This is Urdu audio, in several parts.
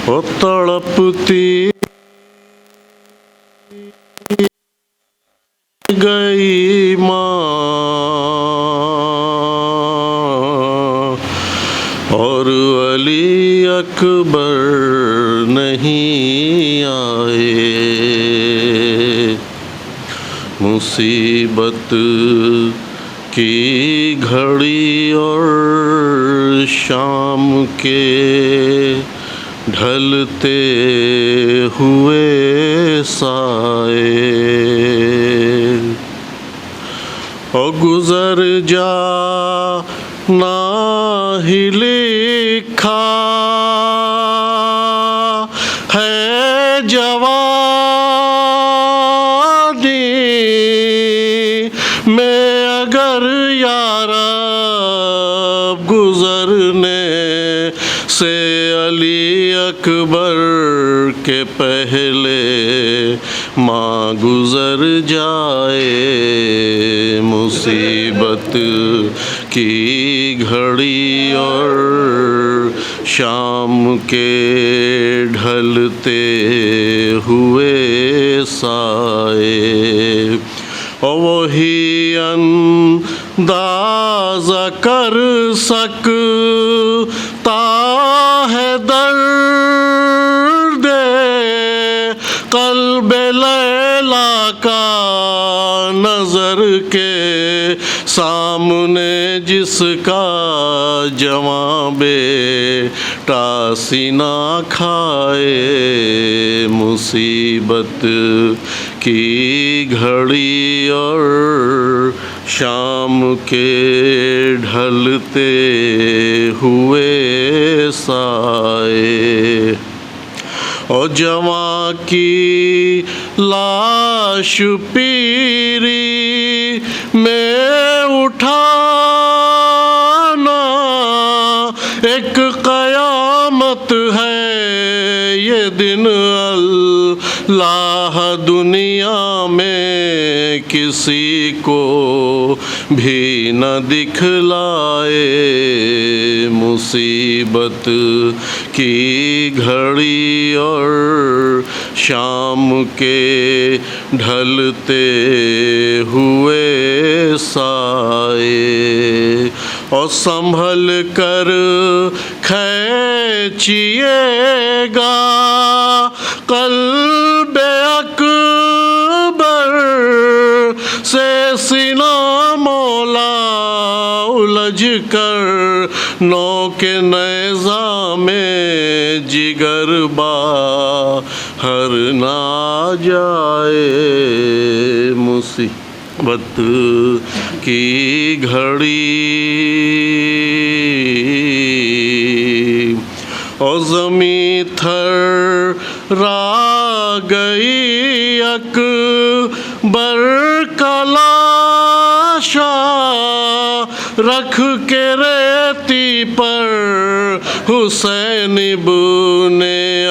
وہ تڑپتی گئی ماں اور علی اکبر نہیں آئے، مصیبت کی گھڑی اور شام کے ڈھلتے ہوئے سائے، اور گزر جانا ہی لکھا ہے جوانی میں، اگر یا رب گزرنے سے علی اکبر کے پہلے ماں گزر جائے، مصیبت کی گھڑی اور شام کے ڈھلتے ہوئے سائے، اور وہی اندازہ کر سکتا ہے درد قلب لیلا کا، نظر کے سامنے جس کا جواں بیٹا سینہ کھائے، مصیبت کی گھڑی اور شام کے ڈھلتے ہوئے سائے، اور جواں کی لاش پیری میں اٹھانا ایک قیامت ہے، یہ دن اللہ دنیا میں کسی کو بھی نہ دکھلائے، مصیبت کی گھڑی اور شام کے ڈھلتے ہوئے سائے، اور سنبھل کر کھینچیے گا قلب اکبر سے سینہ مولا، الجھ کر نوک نیزہ میں جگر باہر نہ جائے، مصیبت کی گھڑی اور زمیں تھرا گئی اکبر کا لاشا رکھ کے ریتی پر، حسین ابن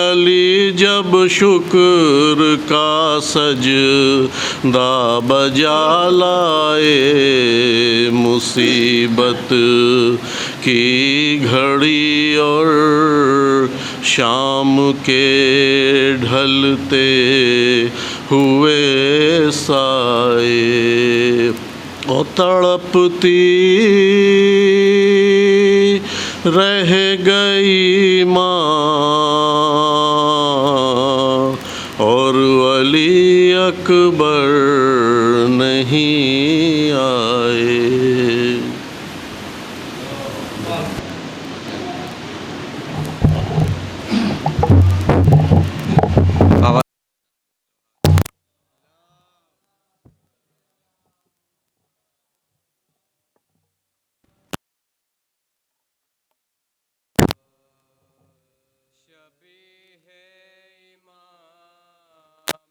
علی جب شکر کا سجدہ بجا لائے، مصیبت کی گھڑی اور شام کے ڈھلتے ہوئے سائے، اور تڑپتی رہ گئی ماں اور علی اکبر نہیں آئے۔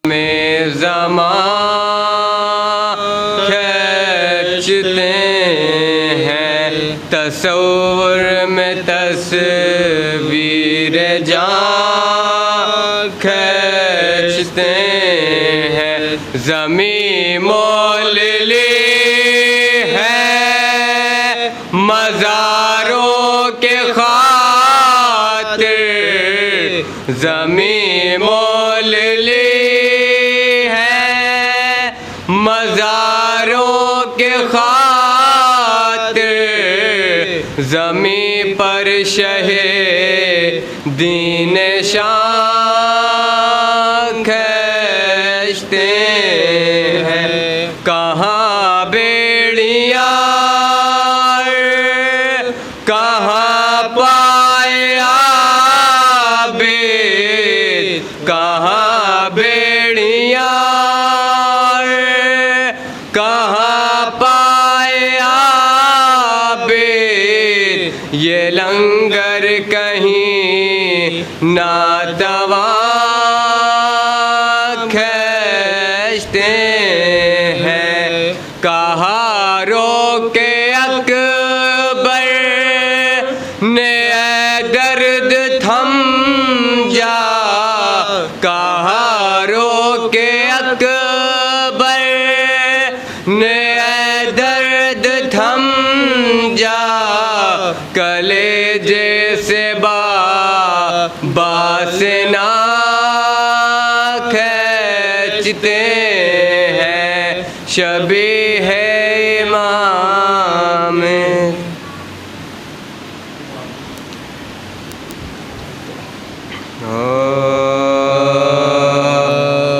میں زمان کھینچتے ہیں، تصور میں تصویر جان کھینچتے ہیں، زمین مول لی ہے مزاروں کے خاطر، مزاروں کے خاطر زمیں پر شہ دین شان کھینچتے ہیں کہاں بیڑیاں کہاں پائے عابد کہاں بیڑیاں کہاں پائے عابد یہ لنگر کہیں ناتواں کھینچتے ہیں کہاں روکے اکبر نے اے درد تھم جا کہاں روکے اکبر نے اے درد تھم جا کلیجے سے باسنا کھینچتے ہیں شبیہ امام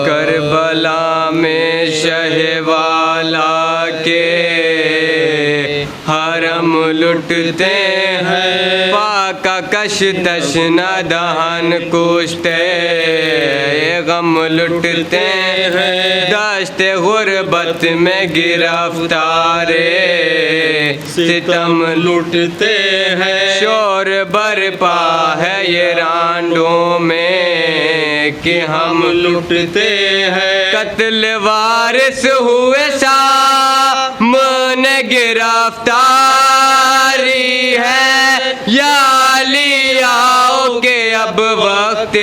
کربلا میں شہ والا کے حرم لٹتے ہیں پاک کش تشنہ دہن کوشتے غم لٹتے ہیں دشت غربت میں گرفتارے ستم لٹتے ہیں شور برپا ہے یہ رانڈوں میں کہ ہم لٹتے ہیں قتل وارث ہوئے سامنے گرفتاری ہے یا علی آؤ کہ اب وقت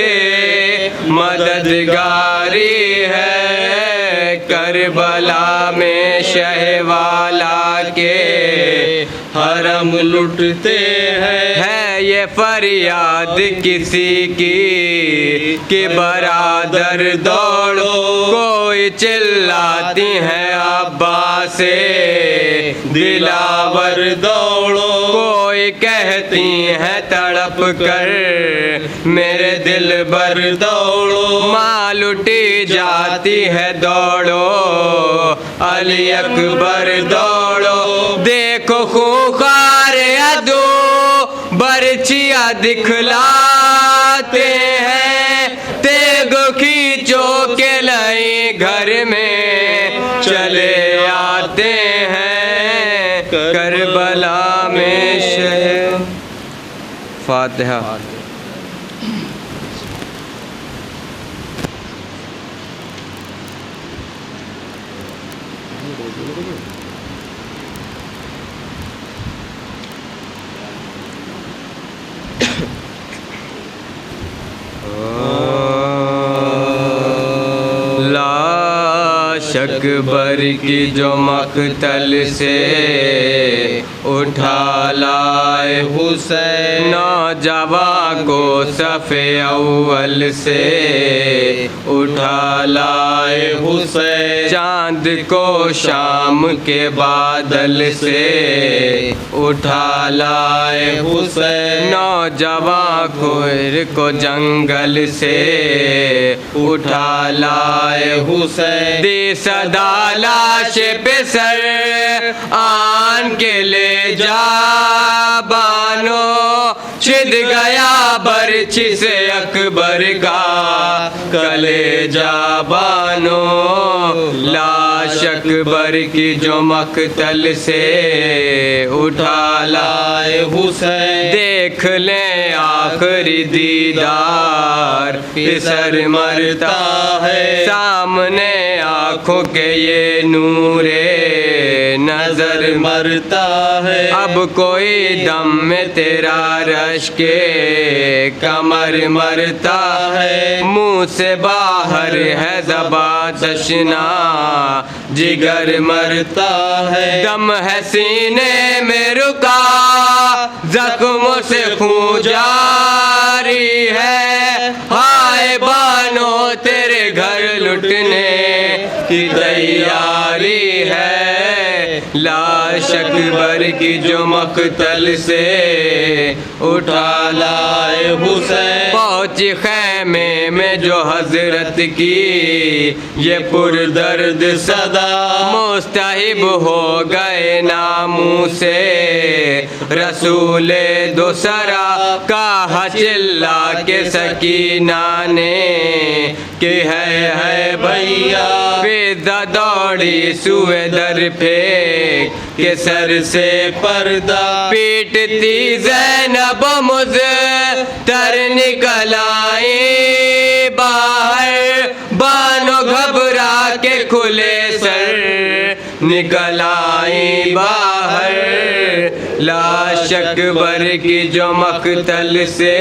مددگاری ہے کربلا میں شہ والا کے حرم لٹتے ہیں ہے یہ فریاد کسی کی کہ برادر دوڑو کوئی چلاتی ہے عباس سے دلاور دوڑو کوئی کہتی ہے تڑپ کر میرے دل بر دوڑو ماں لٹی جاتی ہے دوڑو علی اکبر دوڑو دیکھو خوخار عدو برچیاں دکھلاتے ہیں تیگ کھینچو کے لئی گھر میں چلے آتے ہیں کربلا میں شہ فاتحہ لاش اکبر کی جو مقتل سے اٹھا لائے حسین نوجوان کو صف اول سے اٹھا لائے حسین چاند کو شام کے بادل سے اٹھا لائے حسین نوجوان کو جنگل سے اٹھا لائے حسین دی صدا لاش پہ سر آن کے لے جا بانو چھد گیا برچی سے اکبر کا کلیجہ بانو لاش اکبر کی جو مقتل سے اٹھا لائے حسین دیکھ لیں آخری دیدار پسر مرتا ہے سامنے آنکھوں کے یہ نور نظر مرتا ہے اب کوئی دم میں تیرا رش کے کمر مرتا ہے منہ سے باہر ہے زباں تشنا جگر مرتا ہے دم ہے سینے میں رکا زخموں سے خون جاری ہے ہائے بانو تیرے گھر لٹنے کی تیاری بری ہے لاش اکبر کی جو مقتل سے اٹھا لائے حسین پہنچی خیمے میں جو حضرت کی یہ پر درد صدا مستحب ہو گئے ناموں سے رسول دوسرا کہا چلا کے سکینہ نے کہ ہے بھیا فضا دوڑی سوئے در پھینک کہ سر سے پردہ پیٹتی زینب مضطر نکل آئی باہر بانو گھبرا کے کھلے سر نکل آئی باہر لاش اکبر کی جو مقتل سے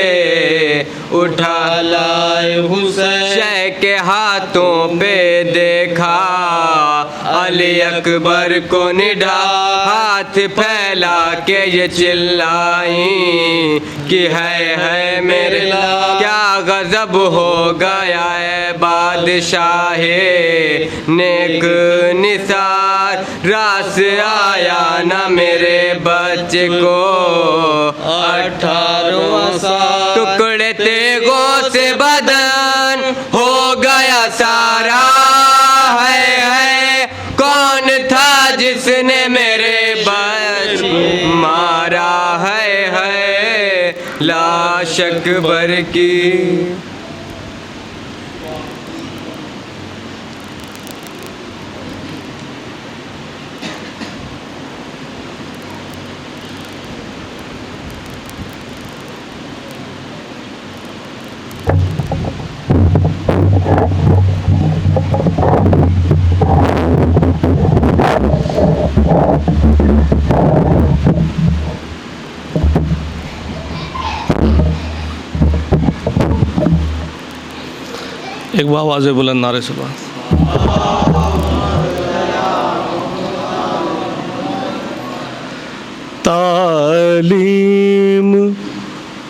اٹھا لائے حسین شہ کے ہاتھوں پہ دیکھا علی اکبر کو نڈھا ہاتھ پھیلا کے یہ چلائیں کہ ہے میرے کیا غضب ہو گیا ہے بادشاہ نیک نثار راس آیا نہ میرے بچے کو 18 سال ٹکڑے تیغوں سے بدن ہو گیا سارا ہے کون تھا جس نے میرے بچے مارا ہے لاش اکبر کی ایک بار آواز بلند نعرے سے بات تعلیم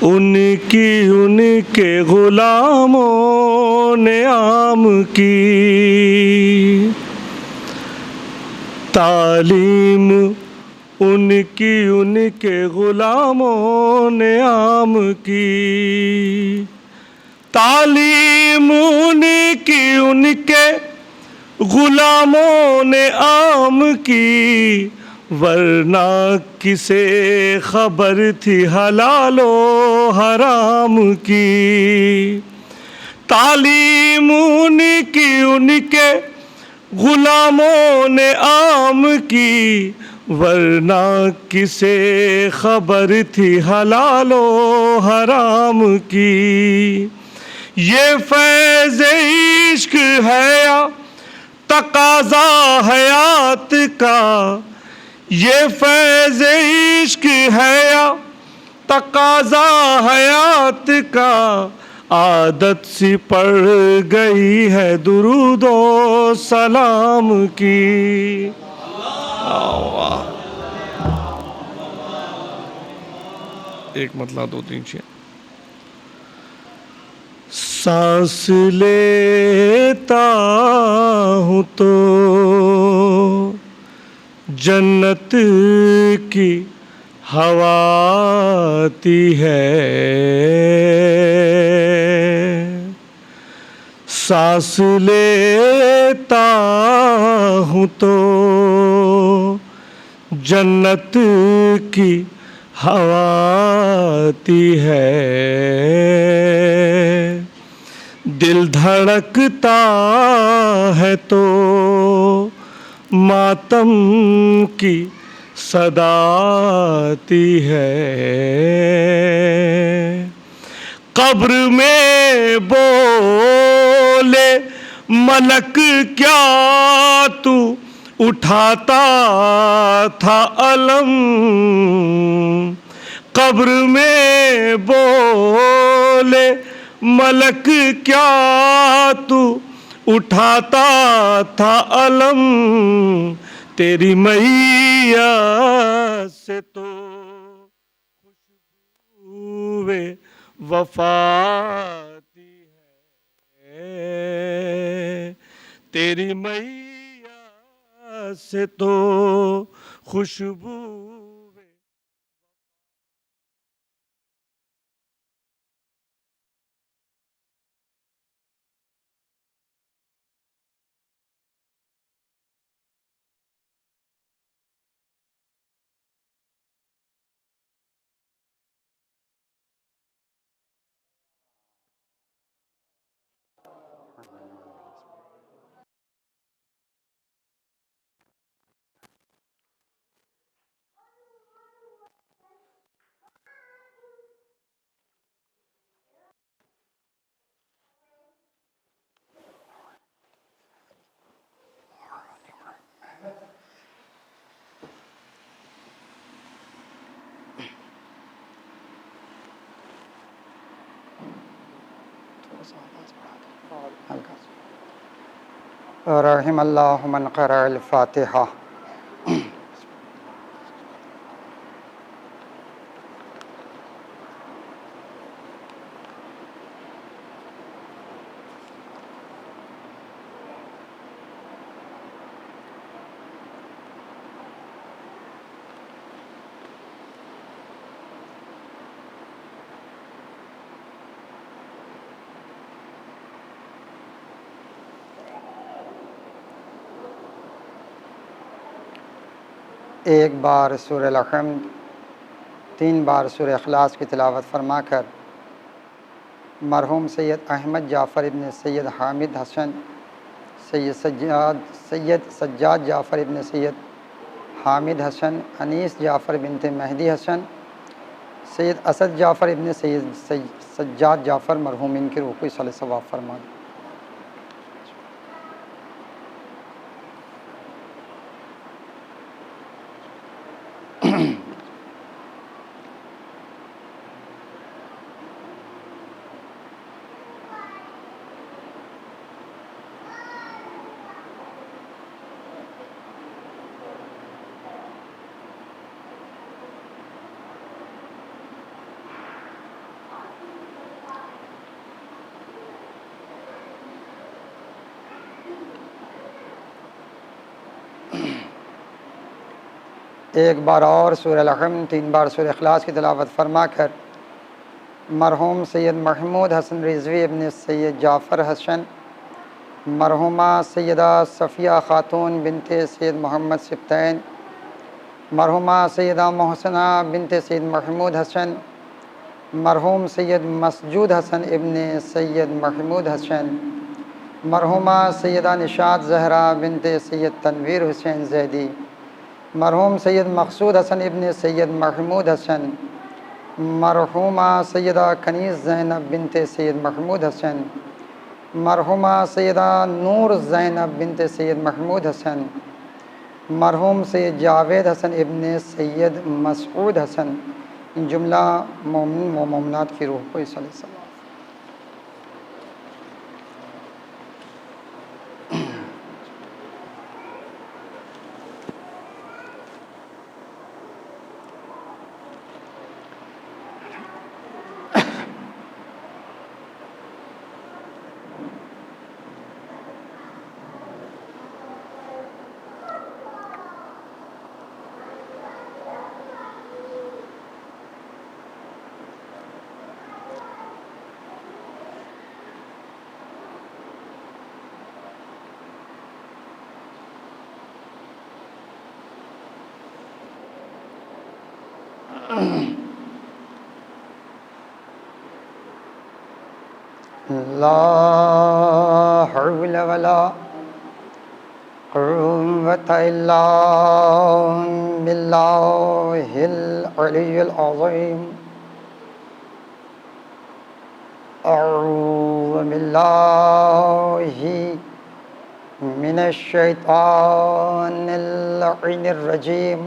ان کے غلاموں نے عام کی تعلیم ان کے غلاموں نے عام کی تعلیم ان کے غلاموں نے عام کی ورنہ کسے خبر تھی حلال و حرام کی تعلیم ان کے غلاموں نے عام کی ورنہ کسے خبر تھی حلال و حرام کی یہ فیض عشق ہے یا تقاضا حیات کا یہ فیض عشق ہے یا تقاضا حیات کا عادت سی پڑ گئی ہے درود و سلام کی ایک مطلع 2 3 6 سانس لیتا ہوں تو جنت کی ہوا آتی ہے سانس لیتا ہوں تو جنت کی ہوا آتی ہے دل دھڑکتا ہے تو ماتم کی صدا آتی ہے قبر میں بولے ملک کیا تو اٹھاتا تھا علم قبر میں بولے ملک کیا تو اٹھاتا تھا علم تیری میاں سے تو خوشبو وفا آتی ہے تیری میاں سے تو خوشبو رحم اللہ من قرأ الفاتحہ. ایک بار سورہ الحمد، 3 بار سورہ اخلاص کی تلاوت فرما کر مرحوم سید احمد جعفر ابن سید حامد حسن، سید سجاد جعفر ابن سید حامد حسن، انیس جعفر بنت مہدی حسن، سید اسد جعفر ابن سید سجاد جعفر مرحومین کی روح کو ایصال ثواب فرما دیں. ایک بار اور سورہ الحمد، 3 بار سورہ اخلاص کی تلاوت فرما کر مرحوم سید محمود حسن رضوی ابن سید جعفر حسن، مرحومہ سیدہ صفیہ خاتون بنت سید محمد سبطین، مرحومہ سیدہ محسنہ بنت سید محمود حسن، مرحوم سید مسجود حسن ابن سید محمود حسن، مرحومہ سیدہ نشاط زہرا بنت سید تنویر حسین زیدی، مرحوم سید مقصود حسن ابن سید محمود حسن، مرحومہ سیدہ کنیز زینب بنت سید محمود حسن، مرحومہ سیدہ نور زینب بنت سید محمود حسن، مرحوم سید جاوید حسن ابن سید مسعود حسن، ان جملہ مومن و مومنات کی روح کو ایصال ثواب. لا حول ولا قوة إلا بالله العلي العظيم. أعوذ بالله من الشيطان اللعين الرجيم.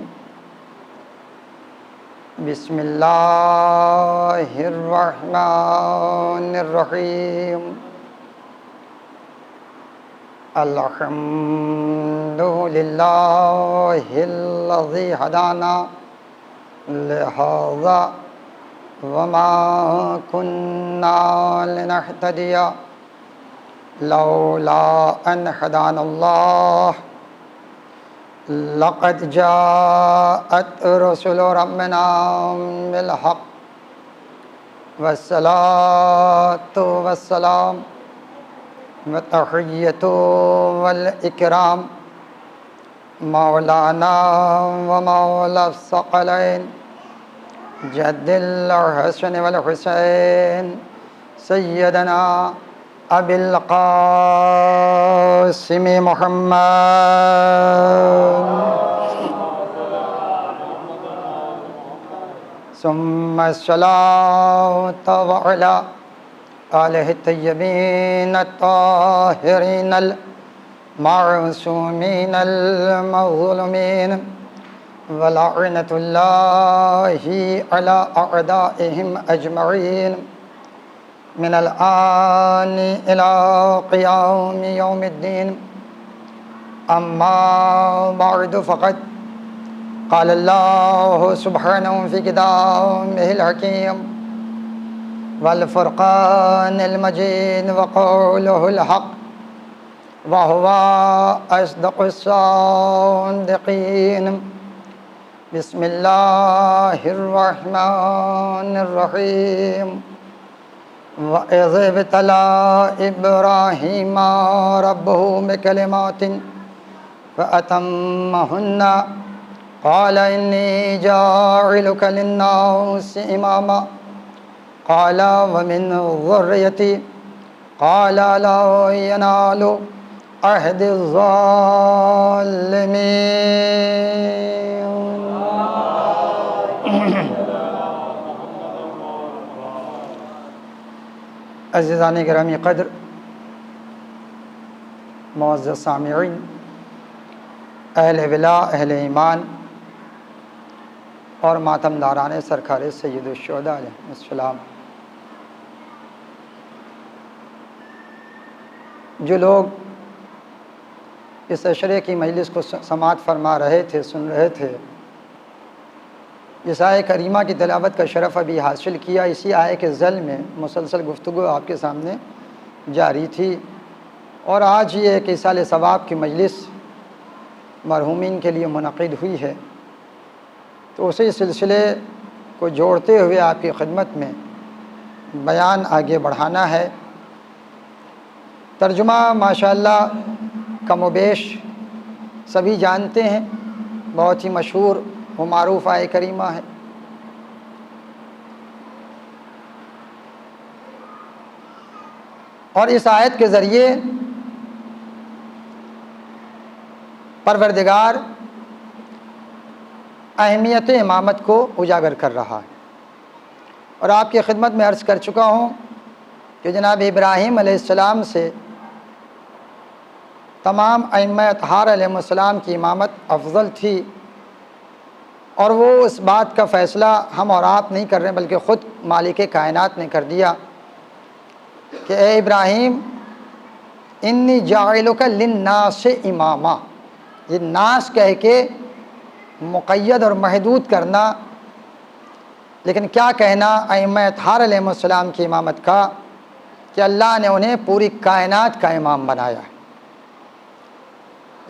بسم اللہ الرحمن الرحیم. الحمد للہ الذی ہدانا لہذا وما كنا لنهتدی لولا ان ہدانا اللہ لقد جاءت رسل ربنا بالحق والصلاة والسلام والتحية والإكرام مولانا ومولا الثقلين جد الحسن والحسين سيدنا أبي القاسم محمد ثم الصلاة وعلى آله الطيبين الطاهرين المعصومين المظلومين ولعنة الله على أعدائهم أجمعين من الآن إلى قيام يوم الدين أما بعد فقد قال الله سبحانه في كتابه الحكيم والفرقان المجيد وقوله الحق وهو أصدق الصادقين بسم الله الرحمن الرحيم وإذ ابتلى إبراهيم ربه بكلمات فأتمهن قال إني جاعلك للناس إماما قال ومن ذريتي قال لا ينال عهد الظالمين. عزیزان گرامی قدر، معزز سامعین، اہل ولا، اہل ایمان اور ماتم داران سرکار سید الشہداء علیہ السلام، جو لوگ اس عشرے کی مجلس کو سماعت فرما رہے تھے، سن رہے تھے، اس آیہ کریمہ کی تلاوت کا شرف ابھی حاصل کیا، اسی آیہ کے ذیل میں مسلسل گفتگو آپ کے سامنے جاری تھی، اور آج یہ ایک ایصال ثواب کی مجلس مرحومین کے لیے منعقد ہوئی ہے، تو اسی سلسلے کو جوڑتے ہوئے آپ کی خدمت میں بیان آگے بڑھانا ہے۔ ترجمہ ماشاءاللہ کم و بیش سبھی جانتے ہیں، بہت ہی مشہور و معروف آیہ کریمہ ہے۔ اور اس آیت کے ذریعے پروردگار اہمیت امامت کو اجاگر کر رہا ہے، اور آپ کی خدمت میں عرض کر چکا ہوں کہ جناب ابراہیم علیہ السلام سے تمام ائمہ اطہار علیہ السلام کی امامت افضل تھی، اور وہ اس بات کا فیصلہ ہم اور آپ نہیں کر رہے ہیں بلکہ خود مالک کائنات نے کر دیا کہ اے ابراہیم انی جاعلک للناس اماما۔ یہ ناس کہہ کے مقید اور محدود کرنا، لیکن کیا کہنا ائمہ اطہار علیہ السلام کی امامت کا کہ اللہ نے انہیں پوری کائنات کا امام بنایا ہے۔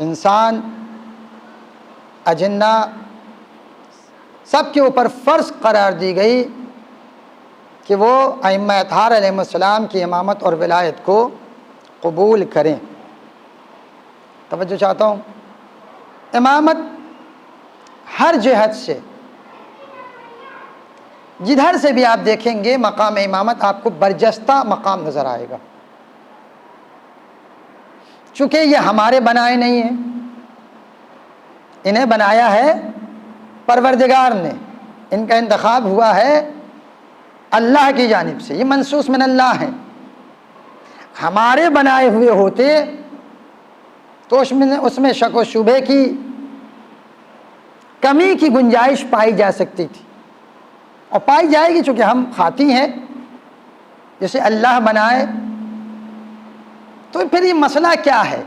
انسان، اجنہ، سب کے اوپر فرض قرار دی گئی کہ وہ ائمہ اطہار علیہ السلام کی امامت اور ولایت کو قبول کریں۔ توجہ چاہتا ہوں، امامت ہر جہت سے، جدھر سے بھی آپ دیکھیں گے مقام امامت آپ کو برجستہ مقام نظر آئے گا، چونکہ یہ ہمارے بنائے نہیں ہیں، انہیں بنایا ہے پروردگار نے، ان کا انتخاب ہوا ہے اللہ کی جانب سے، یہ منصوص من اللہ ہیں۔ ہمارے بنائے ہوئے ہوتے تو اس میں شک و شبہ کی کمی کی گنجائش پائی جا سکتی تھی، اور پائی جائے گی، چونکہ ہم خاطی ہیں، جسے اللہ بنائے۔ تو پھر یہ مسئلہ کیا ہے؟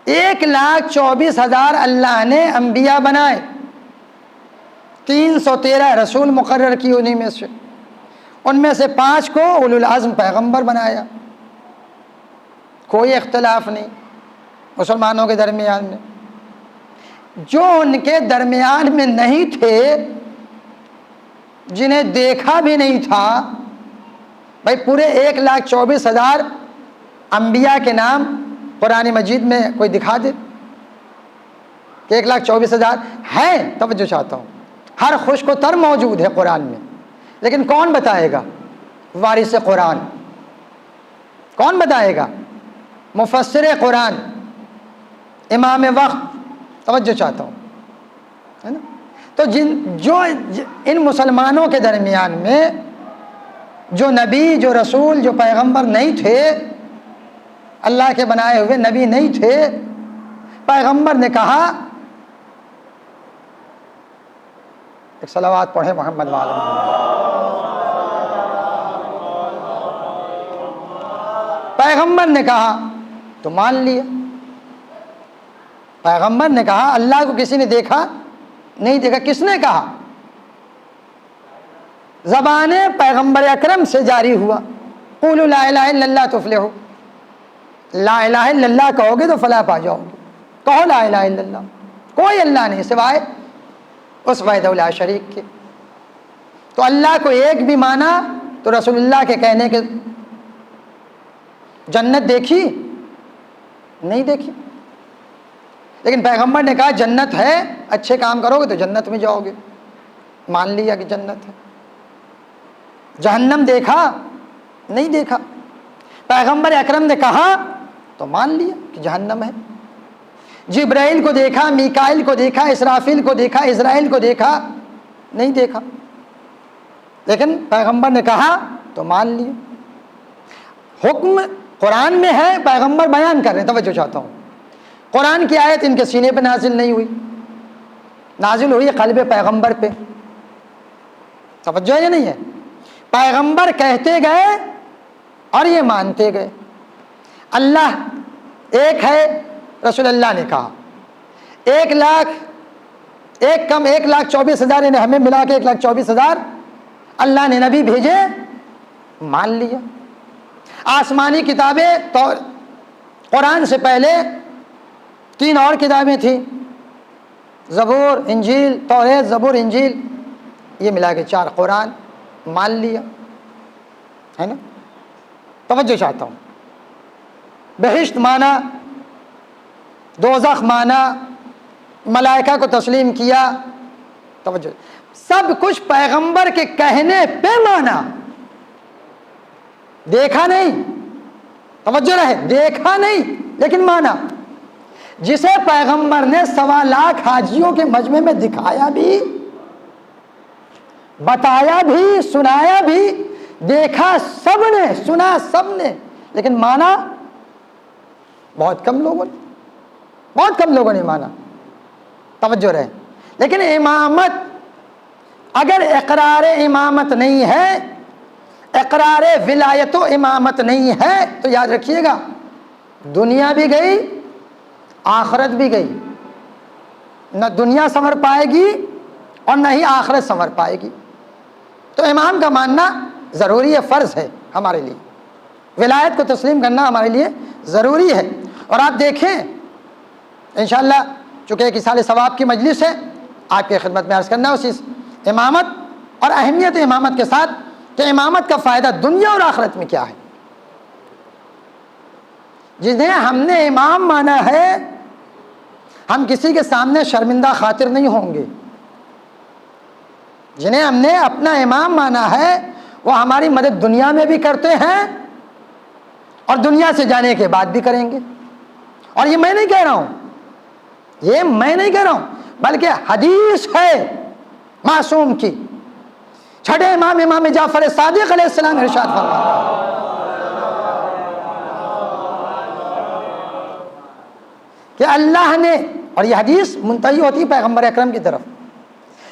1,24,000 اللہ نے انبیاء بنائے، 313 رسول مقرر کی انہی میں سے، ان میں سے 5 کو اولو العزم پیغمبر بنایا، کوئی اختلاف نہیں مسلمانوں کے درمیان میں۔ جو ان کے درمیان میں نہیں تھے، جنہیں دیکھا بھی نہیں تھا. بھائی پورے 1,24,000 انبیاء کے نام قرآن مجید میں کوئی دکھا دے کہ 1,24,000 ہیں. توجہ چاہتا ہوں، ہر خشک و تر موجود ہے قرآن میں، لیکن کون بتائے گا؟ وارث قرآن. کون بتائے گا؟ مفسر قرآن، امام وقت. توجہ چاہتا ہوں، ہے نا. تو جو ان مسلمانوں کے درمیان میں جو نبی، جو رسول، جو پیغمبر نہیں تھے، اللہ کے بنائے ہوئے نبی نہیں تھے، پیغمبر نے کہا، ایک صلوات پڑھیں محمد وعلی محمد. پیغمبر نے کہا تو مان لیا. پیغمبر نے کہا اللہ کو کسی نے دیکھا نہیں دیکھا. کس نے کہا؟ زبان پیغمبر اکرم سے جاری ہوا. قولوا لا الہ الا اللہ تفلحوا. لا الہ الا اللہ کہو گے تو فلاح پا جاؤ گے. کہو لا الہ الا اللہ. کوئی اللہ نہیں سوائے اس وحدہ لا شریک کے. تو اللہ کو ایک بھی مانا تو رسول اللہ کے کہنے کے جنت دیکھی نہیں دیکھی. لیکن پیغمبر نے کہا جنت ہے، اچھے کام کرو گے تو جنت میں جاؤ گے. مان لیا کہ جنت ہے. جہنم دیکھا نہیں دیکھا. پیغمبر اکرم نے کہا تو مان لیا کہ جہنم ہے. جبرائیل کو دیکھا، میکائیل کو دیکھا، اسرافیل کو دیکھا، اسرائیل کو دیکھا نہیں دیکھا، لیکن پیغمبر نے کہا تو مان لیا. حکم قرآن میں ہے، پیغمبر بیان کر رہے ہیں. توجہ چاہتا ہوں، قرآن کی آیت ان کے سینے پہ نازل نہیں ہوئی، نازل ہوئی قلب پیغمبر پہ. توجہ ہے یا نہیں ہے؟ پیغمبر کہتے گئے اور یہ مانتے گئے. اللہ ایک ہے، رسول اللہ نے کہا 1,24,000 نے ہمیں ملا کے 1,24,000 اللہ نے نبی بھیجے، مان لیا. آسمانی کتابیں تو قرآن سے پہلے 3 اور کتابیں تھیں، زبور، انجیل، توریت، زبور، انجیل، یہ ملا کے 4 قرآن. مان لیا، ہے نا. توجہ چاہتا ہوں، بہشت مانا، دوزخ مانا، ملائکہ کو تسلیم کیا. توجہ، سب کچھ پیغمبر کے کہنے پہ مانا. دیکھا نہیں، توجہ رہے، دیکھا نہیں لیکن مانا. جسے پیغمبر نے 1,25,000 حاجیوں کے مجمع میں دکھایا بھی، بتایا بھی، سنایا بھی، دیکھا سب نے، سنا سب نے، لیکن مانا بہت کم لوگوں نے مانا. توجہ رہے. لیکن امامت، اگر اقرار امامت نہیں ہے، اقرار ولایت و امامت نہیں ہے، تو یاد رکھیے گا دنیا بھی گئی، آخرت بھی گئی. نہ دنیا سنور پائے گی اور نہ ہی آخرت سنور پائے گی. تو امام کا ماننا ضروری ہے، فرض ہے ہمارے لیے. ولایت کو تسلیم کرنا ہمارے لیے ضروری ہے. اور آپ دیکھیں انشاءاللہ، چونکہ ایک اصال ثواب کی مجلس ہے، آپ کی خدمت میں عرض کرنا اسی امامت اور اہمیت امامت کے ساتھ کہ امامت کا فائدہ دنیا اور آخرت میں کیا ہے. جنہیں ہم نے امام مانا ہے، ہم کسی کے سامنے شرمندہ خاطر نہیں ہوں گے. جنہیں ہم نے اپنا امام مانا ہے، وہ ہماری مدد دنیا میں بھی کرتے ہیں اور دنیا سے جانے کے بعد بھی کریں گے. اور یہ میں نہیں کہہ رہا ہوں، بلکہ حدیث ہے معصوم کی. چھٹے امام جعفر صادق علیہ السلام ارشاد فرماتے کہ اللہ نے، اور یہ حدیث منتہی ہوتی پیغمبر اکرم کی طرف،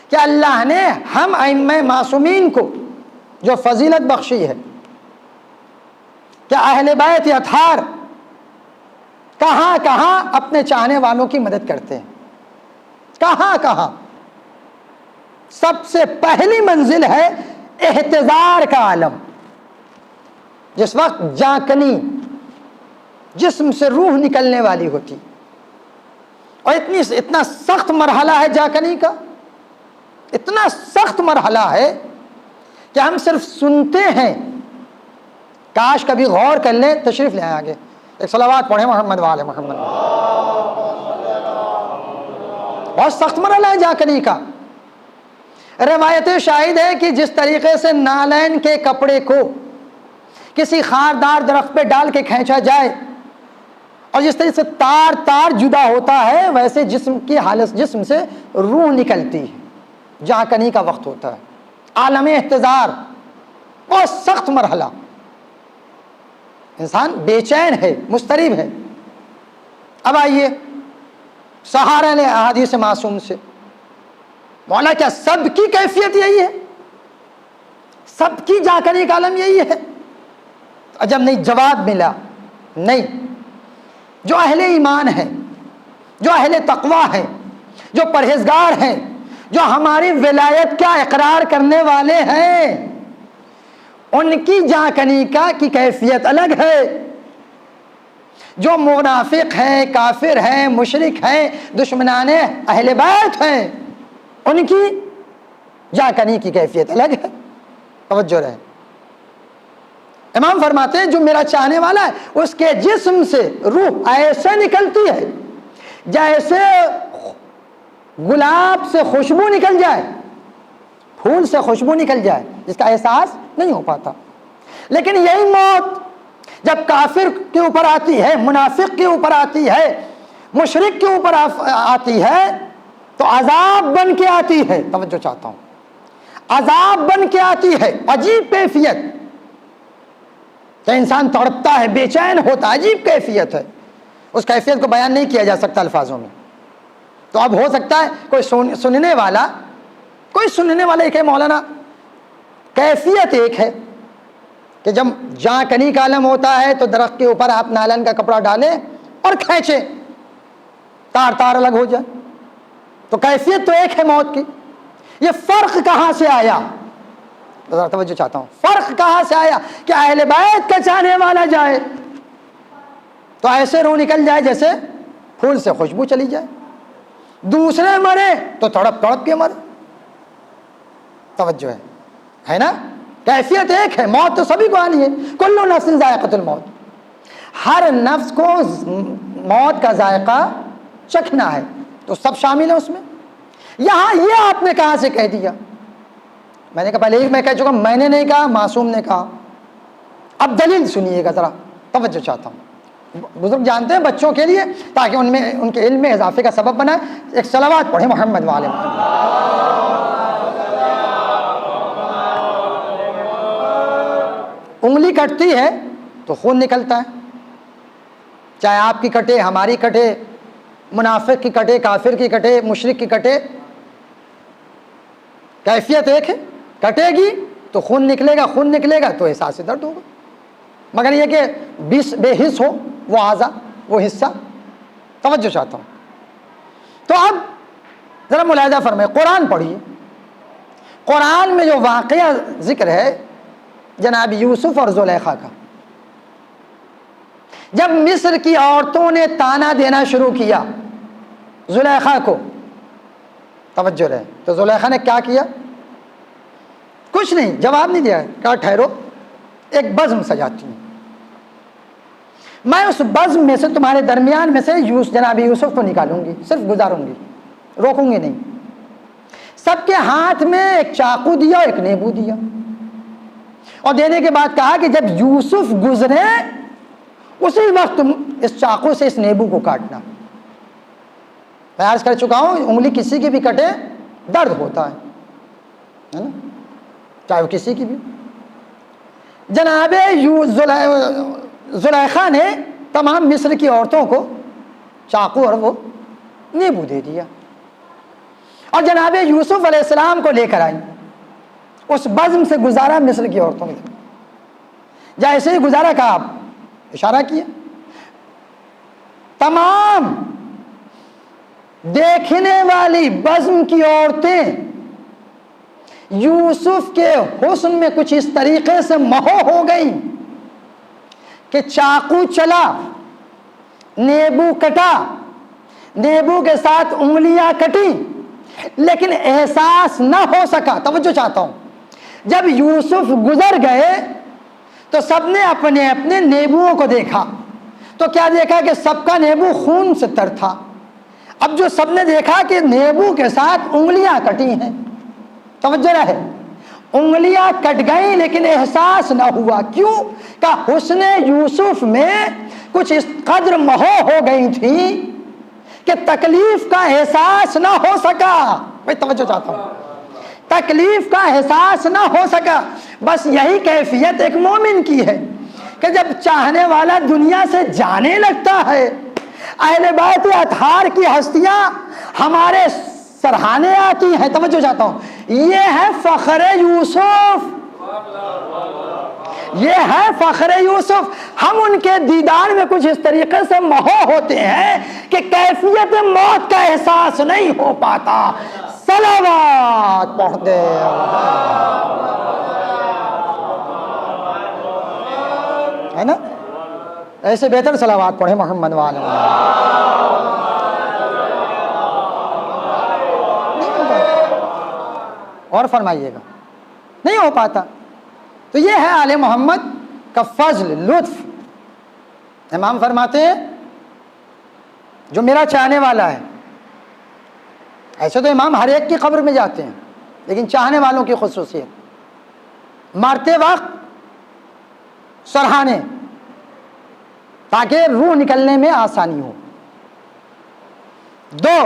کہ اللہ نے ہم ائمہ معصومین کو جو فضیلت بخشی ہے کہ اہل بیت اطہار کہاں کہاں اپنے چاہنے والوں کی مدد کرتے ہیں. کہاں سب سے پہلی منزل ہے احتضار کا عالم. جس وقت جانکنی، جسم سے روح نکلنے والی ہوتی، اور اتنا سخت مرحلہ ہے جاکنی کا، اتنا سخت مرحلہ ہے کہ ہم صرف سنتے ہیں. کاش کبھی غور کر لیں. تشریف لے آئیں آگے، ایک صلوات پڑھیں محمد وآل محمد. بہت سخت مرحلہ ہے جاکنی کا. روایتیں شاہد ہے کہ جس طریقے سے نالین کے کپڑے کو کسی خاردار درخت پہ ڈال کے کھینچا جائے اور جس طریقے سے تار تار جدا ہوتا ہے، ویسے جسم کی حالت، جسم سے روح نکلتی ہے. جاکنی کا وقت ہوتا ہے، عالم احتضار، بہت سخت مرحلہ. انسان بے چین ہے، مضطرب ہے. اب آئیے سہارا لے احادیث معصوم سے. مولا کیا سب کی کیفیت یہی ہے؟ سب کی جاکنی کا عالم یہی ہے؟ عجب نہیں. جواب ملا نہیں. جو اہل ایمان ہیں، جو اہل تقوی ہیں، جو پرہیزگار ہیں، جو ہماری ولایت کا اقرار کرنے والے ہیں، ان کی جاکنی کی کیفیت الگ ہے. جو منافق ہیں، کافر ہیں، مشرک ہیں، دشمنان اہل بیت ہیں، ان کی جاکنی کی کیفیت الگ ہے. توجہ رہے. امام فرماتے ہیں جو میرا چاہنے والا ہے اس کے جسم سے روح ایسے نکلتی ہے جیسے گلاب سے خوشبو نکل جائے، پھول سے خوشبو نکل جائے، جس کا احساس نہیں ہو پاتا. لیکن یہی موت جب کافر کے اوپر آتی ہے، منافق کے اوپر آتی ہے، مشرک کے اوپر آتی ہے، تو عذاب بن کے آتی ہے. توجہ چاہتا ہوں. عذاب بن کے آتی ہے. عجیب کیفیت کہ انسان تڑپتا ہے، بے چین ہوتا ہے. عجیب کیفیت ہے. اس کیفیت کو بیان نہیں کیا جا سکتا الفاظوں میں. تو اب ہو سکتا ہے کوئی سننے والا ایک ہے مولانا، کیفیت ایک ہے کہ جب جاکنی کا عالم ہوتا ہے تو درخت کے اوپر آپ نالن کا کپڑا ڈالیں اور کھینچیں، تار تار الگ ہو جائے. تو کیفیت تو ایک ہے موت کی. یہ فرق کہاں سے آیا؟ ذرا توجہ چاہتا ہوں. فرق کہاں سے آیا کہ اہل بیت کا چاہنے والا جائے تو ایسے روح نکل جائے جیسے پھول سے خوشبو چلی جائے، دوسرے مرے تو تڑپ تڑپ کے مرے. توجہ ہے نا؟ کیفیت ایک ہے. موت تو سبھی کو آنی ہے. کل نفس ذائقۃ الموت. ہر نفس کو موت کا ذائقہ چکھنا ہے، تو سب شامل ہیں اس میں. یہاں یہ آپ نے کہاں سے کہہ دیا؟ میں نے کہا پہلے میں کہہ چکا، میں نے نہیں کہا، معصوم نے کہا. اب دلیل سنیے گا ذرا. توجہ چاہتا ہوں. بزرگ جانتے ہیں بچوں کے لیے تاکہ ان کے علم میں اضافے کا سبب بنا. ایک صلوات پڑھیں محمد وآل محمد. انگلی کٹتی ہے تو خون نکلتا ہے، چاہے آپ کی کٹے، ہماری کٹے، منافق کی کٹے، کافر کی کٹے، مشرک کی کٹے، کیفیت ایک ہے. کٹے گی تو خون نکلے گا، خون نکلے گا تو احساس درد ہوگا. مگر یہ کہ بے حس ہو وہ اعضا، وہ حصہ. توجہ چاہتا ہوں. تو اب ذرا ملاحظہ فرمائیں. قرآن پڑھیے. قرآن میں جو واقعہ ذکر ہے جناب یوسف اور زلیخا کا، جب مصر کی عورتوں نے تانا دینا شروع کیا زلیخا کو، توجہ رہے، تو زلیخا نے کیا کیا؟ کچھ نہیں، جواب نہیں دیا. کہا ٹھہرو، ایک بزم سجاتی ہوں. میں اس بزم میں سے تمہارے درمیان میں سے جناب یوسف کو نکالوں گی، صرف گزاروں گی، روکوں گی نہیں. سب کے ہاتھ میں ایک چاقو دیا، ایک نیبو دیا، اور دینے کے بعد کہا کہ جب یوسف گزرے اسی وقت تم اس چاقو سے اس نیبو کو کاٹنا. میں عرض کر چکا ہوں انگلی کسی کی بھی کٹے درد ہوتا ہے نا، چاہے وہ کسی کی بھی. جناب زلیخا نے تمام مصر کی عورتوں کو چاقو اور وہ نیبو دے دیا، اور جناب یوسف علیہ السلام کو لے کر آئی. اس بزم سے گزارا مصر کی عورتوں نے. جیسے ہی گزارا کہا، آپ اشارہ کیا، تمام دیکھنے والی بزم کی عورتیں یوسف کے حسن میں کچھ اس طریقے سے مہو ہو گئی کہ چاقو چلا، نیبو کٹا، نیبو کے ساتھ انگلیاں کٹی لیکن احساس نہ ہو سکا. توجہ چاہتا ہوں, جب یوسف گزر گئے تو سب نے اپنے اپنے نیبوؤں کو دیکھا, تو کیا دیکھا کہ سب کا نیبو خون سے تر تھا. اب جو سب نے دیکھا کہ نیبو کے ساتھ انگلیاں کٹی ہیں, توجہ رہے, انگلیاں کٹ گئیں لیکن احساس نہ ہوا. کیوں؟ کہ حسن یوسف میں کچھ اس قدر مہو ہو گئی تھی کہ تکلیف کا احساس نہ ہو سکا. میں توجہ چاہتا ہوں, تکلیف کا احساس نہ ہو سکا. بس یہی کیفیت ایک مومن کی ہے کہ جب چاہنے والا دنیا سے جانے لگتا ہے, اہل بیت اطہار کی ہستیاں ہمارے سرہانے آتی ہیں. توجہ چاہتا ہوں, یہ ہے فخر یوسف, یہ ہے فخر یوسف. ہم ان کے دیدار میں کچھ اس طریقے سے مہو ہوتے ہیں کہ کیفیت موت کا احساس نہیں ہو پاتا. صلوات پڑھ دے. ہے نا, ایسے بہتر صلوات پڑھیں محمد والے. اور فرمائیے گا, نہیں ہو پاتا. تو یہ ہے آل محمد کا فضل, لطف. امام فرماتے ہیں جو میرا چاہنے والا ہے, ایسے تو امام ہر ایک کی قبر میں جاتے ہیں, لیکن چاہنے والوں کی خصوصیت, مارتے وقت سرہانے تاکہ روح نکلنے میں آسانی ہو. 2,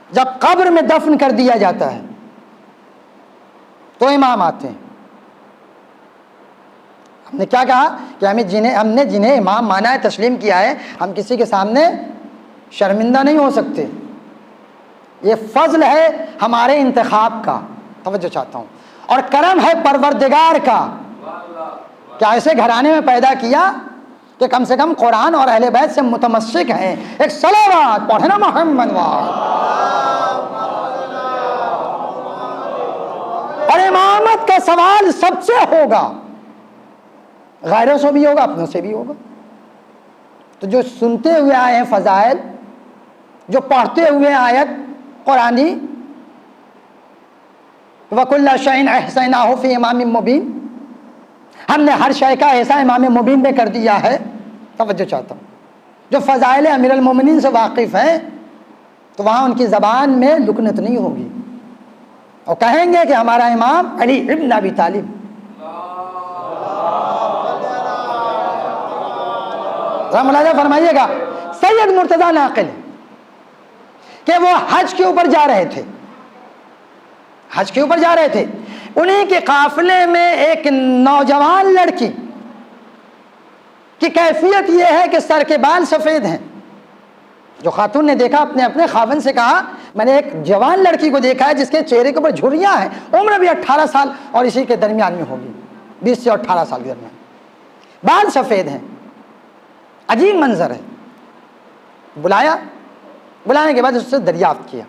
جب قبر میں دفن کر دیا جاتا ہے تو امام آتے ہیں. ہم نے کیا کہا کہ ہم نے جنہیں امام مانا ہے, تسلیم کیا ہے, ہم کسی کے سامنے شرمندہ نہیں ہو سکتے. یہ فضل ہے ہمارے انتخاب کا. توجہ چاہتا ہوں, اور کرم ہے پروردگار کا کہ ایسے گھرانے میں پیدا کیا کہ کم سے کم قرآن اور اہل بیت سے متمسک ہیں. ایک صلوات پڑھنا محمد اور امامت کا سوال سب سے ہوگا, غیروں سے بھی ہوگا, اپنوں سے بھی ہوگا. تو جو سنتے ہوئے آئے ہیں فضائل, جو پڑھتے ہوئے آیت قرآنی وَكُلَّ شَيْءٍ أَحْصَيْنَاهُ فِي إِمَامٍ مُبِينٍ, ہم نے ہر شے کا ایسا امام مبین میں کر دیا ہے. توجہ چاہتا ہوں, جو فضائل امیر المومنین سے واقف ہیں تو وہاں ان کی زبان میں لکنت نہیں ہوگی, اور کہیں گے کہ ہمارا امام علی ابن ابی طالب. ملاحظہ فرمائیے گا, سید مرتضیٰ ناقل کہ وہ حج کے اوپر جا رہے تھے, حج کے اوپر جا رہے تھے, انہیں کے قافلے میں ایک نوجوان لڑکی کی کیفیت یہ ہے کہ سر کے بال سفید ہیں. جو خاتون نے دیکھا اپنے اپنے خاوند سے کہا, میں نے ایک جوان لڑکی کو دیکھا ہے جس کے چہرے کے اوپر جھریاں ہیں, عمر بھی 18 سال اور اسی کے درمیان میں ہوگی, 20 سے 18 سال کے درمیان, بال سفید ہیں, عجیب منظر ہے. بلایا, بلانے کے بعد اس سے دریافت کیا,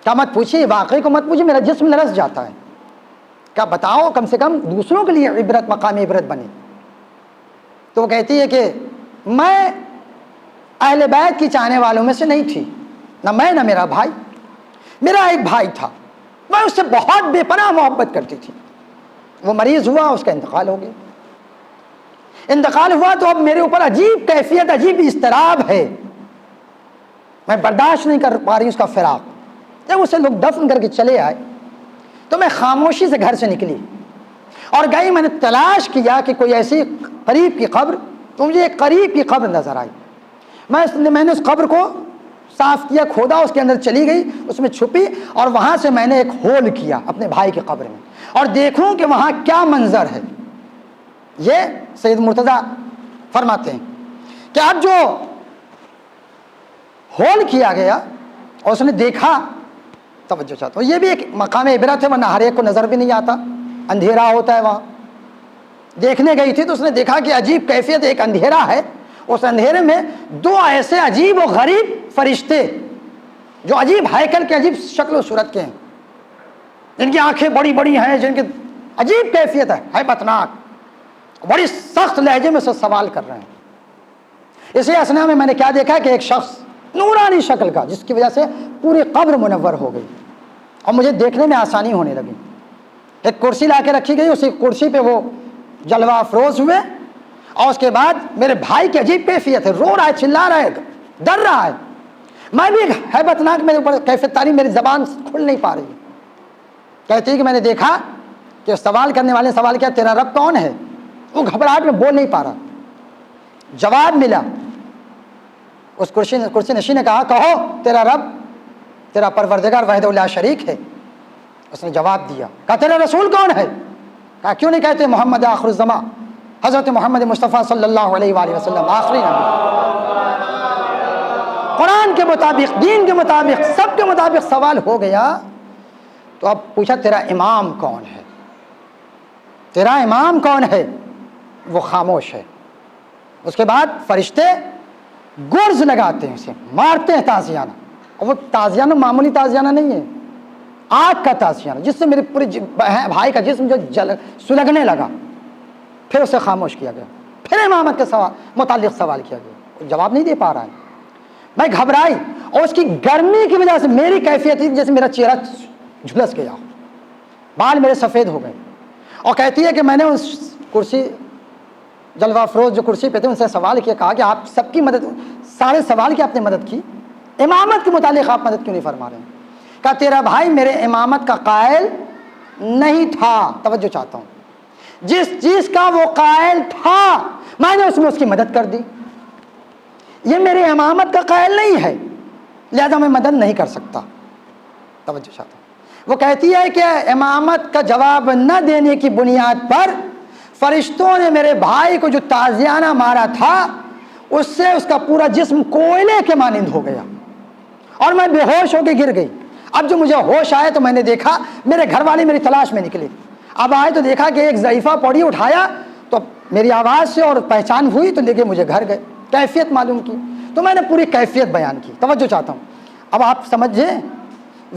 کیا مت پوچھیے, واقعی کو مت پوچھیے, میرا جسم لرز جاتا ہے, کیا بتاؤ کم سے کم دوسروں کے لیے عبرت, مقام عبرت بنے. تو وہ کہتی ہے کہ میں اہل بیت کی چاہنے والوں میں سے نہیں تھی, نہ میں نہ میرا بھائی. میرا ایک بھائی تھا, میں اس سے بہت بے پناہ محبت کرتی تھی. وہ مریض ہوا, اس کا انتقال ہو گیا. انتقال ہوا تو اب میرے اوپر عجیب کیفیت, عجیب اضطراب ہے, میں برداشت نہیں کر پا رہی اس کا فراق. جب اسے لوگ دفن کر کے چلے آئے تو میں خاموشی سے گھر سے نکلی اور گئی. میں نے تلاش کیا کہ کوئی ایسی قریب کی قبر, تو مجھے ایک قریب کی قبر نظر آئی. میں نے اس قبر کو صاف کیا, کھودا, اس کے اندر چلی گئی, اس میں چھپی, اور وہاں سے میں نے ایک ہول کیا اپنے بھائی کی قبر میں, اور دیکھوں کہ وہاں کیا منظر ہے. یہ سید مرتضیٰ فرماتے ہیں کہ اب جو ہول کیا گیا اور اس نے دیکھا, توجہ چاہتا ہوں, یہ بھی ایک مقام عبرت ہے, ورنہ ہر ایک کو نظر بھی نہیں آتا, اندھیرا ہوتا ہے وہاں. دیکھنے گئی تھی تو اس نے دیکھا کہ عجیب کیفیت, ایک اندھیرا ہے, اس اندھیرے میں 2 ایسے عجیب و غریب فرشتے جو عجیب ہیکل کے, عجیب شکل و صورت کے ہیں, جن کی آنکھیں بڑی بڑی ہیں, جن کی عجیب کیفیت ہے, ہیبتناک, بڑی سخت لہجے میں سے سوال کر رہے ہیں. اسی اسنا میں نے کیا دیکھا کہ ایک شخص نورانی شکل کا، جس کی وجہ سے پوری قبر منور ہو گئی اور مجھے دیکھنے میں آسانی ہونے لگی۔ ایک کرسی لا کے رکھی گئی، اسی کرسی پہ وہ جلوہ افروز ہوئے، اور اس کے بعد میرے بھائی کی عجیب کیفیت ہے، رو رہا ہے، چلا رہا ہے، ڈر رہا ہے، میں بھی ہیبت ناک، میرے اوپر کیفیت تاری، میری زبان کھل نہیں پا رہی۔ کہتی ہے کہ میں نے دیکھا کہ سوال کرنے والے نے سوال کیا تیرا رب کون ہے؟ وہ گھبراہٹ میں بول نہیں پا رہا۔ جواب ملا، اس کرسی نشین نے کہا کہو تیرا رب، تیرا پروردگار وحدہ لا شریک ہے۔ اس نے جواب دیا، کہا تیرا رسول کون ہے؟ کہا کیوں نہیں کہتے محمد آخر الزماں، حضرت محمد مصطفیٰ صلی اللہ علیہ وآلہ وسلم آخری نبی۔ قرآن کے مطابق، دین کے مطابق، سب کے مطابق سوال ہو گیا۔ تو اب پوچھا تیرا امام کون ہے؟ تیرا امام کون ہے؟ وہ خاموش ہے۔ اس کے بعد فرشتے گرز لگاتے ہیں، اسے مارتے ہیں تازیانہ، اور وہ تازیانہ معمولی تازیانہ نہیں ہے، آگ کا تازیانہ، جس سے میرے پورے بھائی کا جسم جو سلگنے لگا۔ پھر اسے خاموش کیا گیا، پھر امامت کے متعلق سوال کیا گیا، جواب نہیں دے پا رہا ہے۔ میں گھبرائی، اور اس کی گرمی کی وجہ سے میری کیفیت تھی جیسے میرا چہرہ جھلس گیا، بال میرے سفید ہو گئے۔ اور کہتی ہے کہ میں نے اس کرسی جلوہ افروز جو کرسی پہ تھے ان سے سوال کیا، کہا کہ آپ سب کی مدد، سارے سوال کی آپ نے مدد کی، امامت کے متعلق آپ مدد کیوں نہیں فرما رہے ہیں؟ کہا تیرا بھائی میرے امامت کا قائل نہیں تھا، توجہ چاہتا ہوں، جس چیز کا وہ قائل تھا میں نے اس میں اس کی مدد کر دی، یہ میرے امامت کا قائل نہیں ہے لہذا میں مدد نہیں کر سکتا۔ توجہ چاہتا ہوں، وہ کہتی ہے کہ امامت کا جواب نہ دینے کی بنیاد پر فرشتوں نے میرے بھائی کو جو تازیانہ مارا تھا اس سے اس کا پورا جسم کوئلے کے مانند ہو گیا، اور میں بے ہوش ہو کے گر گئی۔ اب جو مجھے ہوش آئے تو میں نے دیکھا میرے گھر والے میری تلاش میں نکلے، اب آئے تو دیکھا کہ ایک ضعیفہ پوڑی اٹھایا، تو میری آواز سے اور پہچان ہوئی تو لے کے مجھے گھر گئے، کیفیت معلوم کی، تو میں نے پوری کیفیت بیان کی۔ توجہ چاہتا ہوں، اب آپ سمجھیں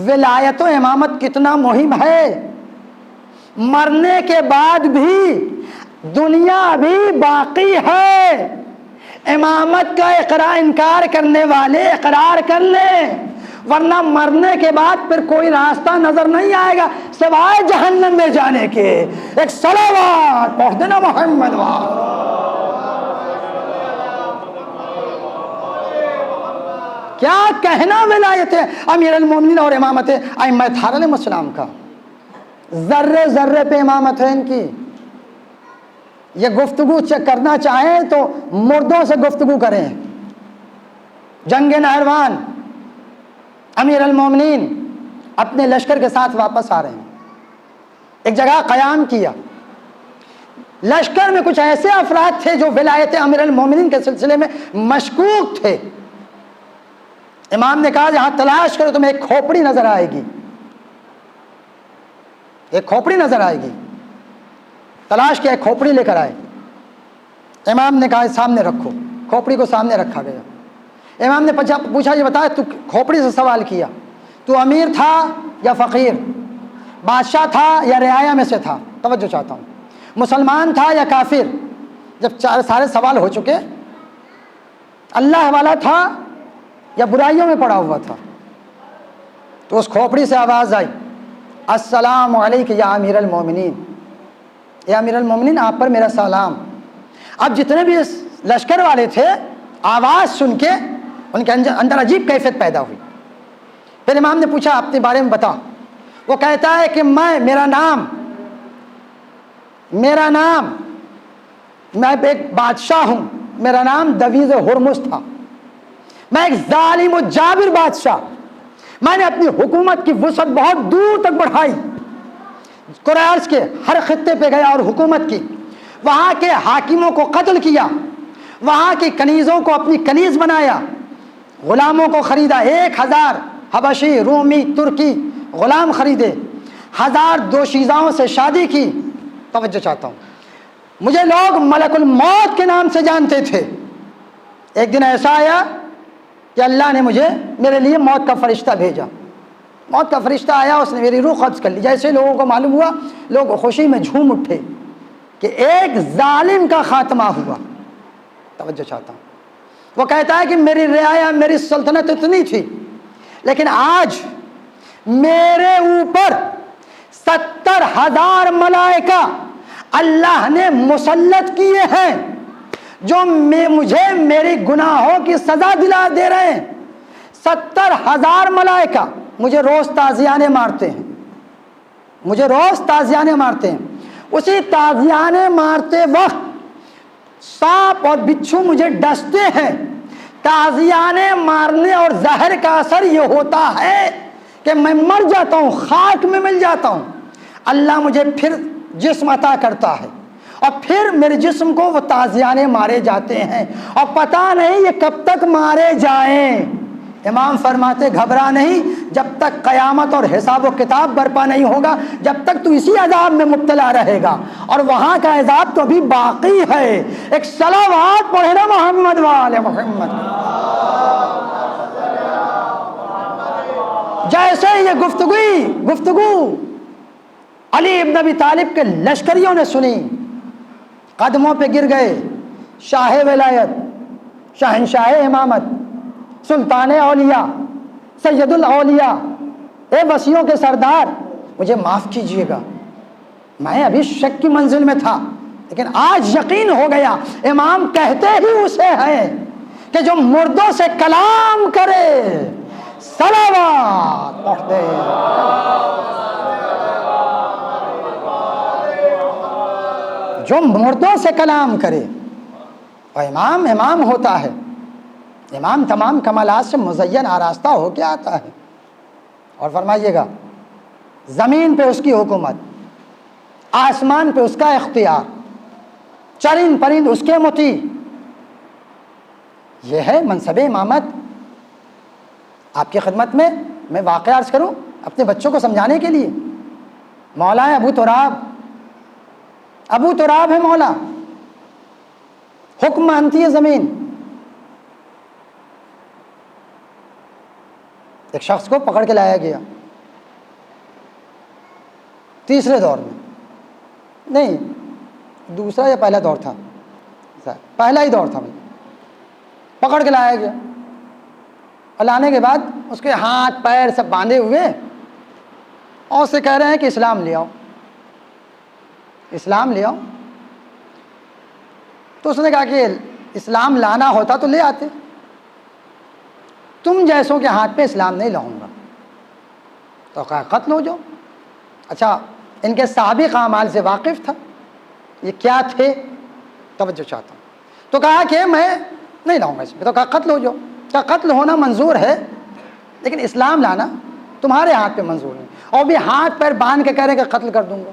ولایت و امامت کتنا مہم ہے، مرنے کے بعد بھی دنیا ابھی باقی ہے، امامت کا انکار کرنے والے اقرار کر لیں، ورنہ مرنے کے بعد پھر کوئی راستہ نظر نہیں آئے گا سوائے جہنم میں جانے کے۔ ایک صلوات پڑھ دینا محمد وآلہ۔ کیا کہنا ولایت امیر المومنین اور امامت ائمہ اطہار علیہ السلام کا، ذرے ذرے پہ امامت ہے ان کی۔ یہ گفتگو کرنا چاہیں تو مردوں سے گفتگو کریں۔ جنگ نہروان امیر المومنین اپنے لشکر کے ساتھ واپس آ رہے ہیں، ایک جگہ قیام کیا، لشکر میں کچھ ایسے افراد تھے جو ولایت امیر المومنین کے سلسلے میں مشکوک تھے۔ امام نے کہا جہاں تلاش کرو تمہیں ایک کھوپڑی نظر آئے گی، ایک کھوپڑی نظر آئے گی، تلاش کیا، ایک کھوپڑی لے کر آئے۔ امام نے کہا سامنے رکھو، کھوپڑی کو سامنے رکھا گیا۔ امام نے پوچھا یہ بتا تو کھوپڑی سے سوال کیا، تو امیر تھا یا فقیر، بادشاہ تھا یا رعایا میں سے تھا؟ توجہ چاہتا ہوں، مسلمان تھا یا کافر؟ جب سارے سوال ہو چکے، اللہ والا تھا یا برائیوں میں پڑا ہوا تھا؟ تو اس کھوپڑی سے آواز آئی، السلام علیک یا امیر المومنین، اے امیر المومنین آپ پر میرا سلام۔ اب جتنے بھی لشکر والے تھے آواز سن کے ان کے اندر عجیب کیفیت پیدا ہوئی۔ پھر امام نے پوچھا اپنے بارے میں بتا۔ وہ کہتا ہے کہ میرا نام میں ایک بادشاہ ہوں، میرا نام دویز ہرمز تھا، میں ایک ظالم و جابر بادشاہ، میں نے اپنی حکومت کی وسعت بہت دور تک بڑھائی، قریش کے ہر خطے پہ گیا اور حکومت کی، وہاں کے حاکموں کو قتل کیا، وہاں کی کنیزوں کو اپنی کنیز بنایا، غلاموں کو خریدا، 1000 حبشی، رومی، ترکی غلام خریدے، 1000 دوشیزاؤں سے شادی کی۔ توجہ چاہتا ہوں، مجھے لوگ ملک الموت کے نام سے جانتے تھے۔ ایک دن ایسا آیا کہ اللہ نے میرے لیے موت کا فرشتہ بھیجا، موت کا فرشتہ آیا، اس نے میری روح قبض کر لی۔ جیسے لوگوں کو معلوم ہوا، لوگ خوشی میں جھوم اٹھے کہ ایک ظالم کا خاتمہ ہوا۔ توجہ چاہتا ہوں، وہ کہتا ہے کہ میری رعایا میری سلطنت اتنی تھی، لیکن آج میرے اوپر 70,000 ملائکہ اللہ نے مسلط کیے ہیں جو مجھے میری گناہوں کی سزا دلا دے رہے ہیں۔ 70,000 ملائکہ مجھے روز تازیانے مارتے ہیں، مجھے روز تازیانے مارتے ہیں۔ اسی تازیانے مارتے وقت سانپ اور بچھو مجھے ڈستے ہیں۔ تازیانے مارنے اور زہر کا اثر یہ ہوتا ہے کہ میں مر جاتا ہوں، خاک میں مل جاتا ہوں۔ اللہ مجھے پھر جسم عطا کرتا ہے اور پھر میرے جسم کو وہ تازیانے مارے جاتے ہیں، اور پتہ نہیں یہ کب تک مارے جائیں۔ امام فرماتے گھبرا نہیں، جب تک قیامت اور حساب و کتاب برپا نہیں ہوگا، جب تک تو اسی عذاب میں مبتلا رہے گا، اور وہاں کا عذاب تو ابھی باقی ہے۔ ایک صلوات پڑھے نا محمد وآل محمد۔ جیسے یہ گفتگو علی ابن ابی طالب کے لشکریوں نے سنی، قدموں پہ گر گئے۔ شاہ ولایت، شہنشاہ امامت، سلطان اولیاء، سید الاولیاء، اے وصیوں کے سردار، مجھے معاف کیجئے گا، میں ابھی شک کی منزل میں تھا، لیکن آج یقین ہو گیا۔ امام کہتے ہی اسے ہیں کہ جو مردوں سے کلام کرے، صلوات پڑھ دے۔ جو مردوں سے کلام کرے، اور امام ہوتا ہے، امام تمام کمالات سے مزین آراستہ ہو کے آتا ہے۔ اور فرمائیے گا زمین پہ اس کی حکومت، آسمان پہ اس کا اختیار، چرند پرند اس کے مطیع، یہ ہے منصب امامت۔ آپ کی خدمت میں میں واقعہ عرض کروں اپنے بچوں کو سمجھانے کے لیے۔ مولا ہے ابو تراب ہے مولا، حکم مانتی ہے زمین۔ ایک شخص کو پکڑ کے لایا گیا تیسرے دور میں، نہیں دوسرا یا پہلا دور تھا، پہلا ہی دور تھا، پکڑ کے لایا گیا، اور لانے کے بعد اس کے ہاتھ پیر سب باندھے ہوئے، اور اسے کہہ رہے ہیں کہ اسلام لے آؤ، اسلام لے آؤ۔ تو اس نے کہا کہ اسلام لانا ہوتا تو لے آتے، تم جیسوں کے ہاتھ پہ اسلام نہیں لاؤں گا۔ تو کہا قتل ہو جاؤ۔ اچھا ان کے سابق اعمال سے واقف تھا، یہ کیا تھے، توجہ چاہتا ہوں۔ تو کہا کہ میں نہیں لاؤں گا اس میں، تو کہا قتل ہو جاؤ۔ کیا قتل ہونا منظور ہے، لیکن اسلام لانا تمہارے ہاتھ پہ منظور نہیں، اور بھی ہاتھ پیر باندھ کے کہہ رہے ہیں کہ قتل کر دوں گا۔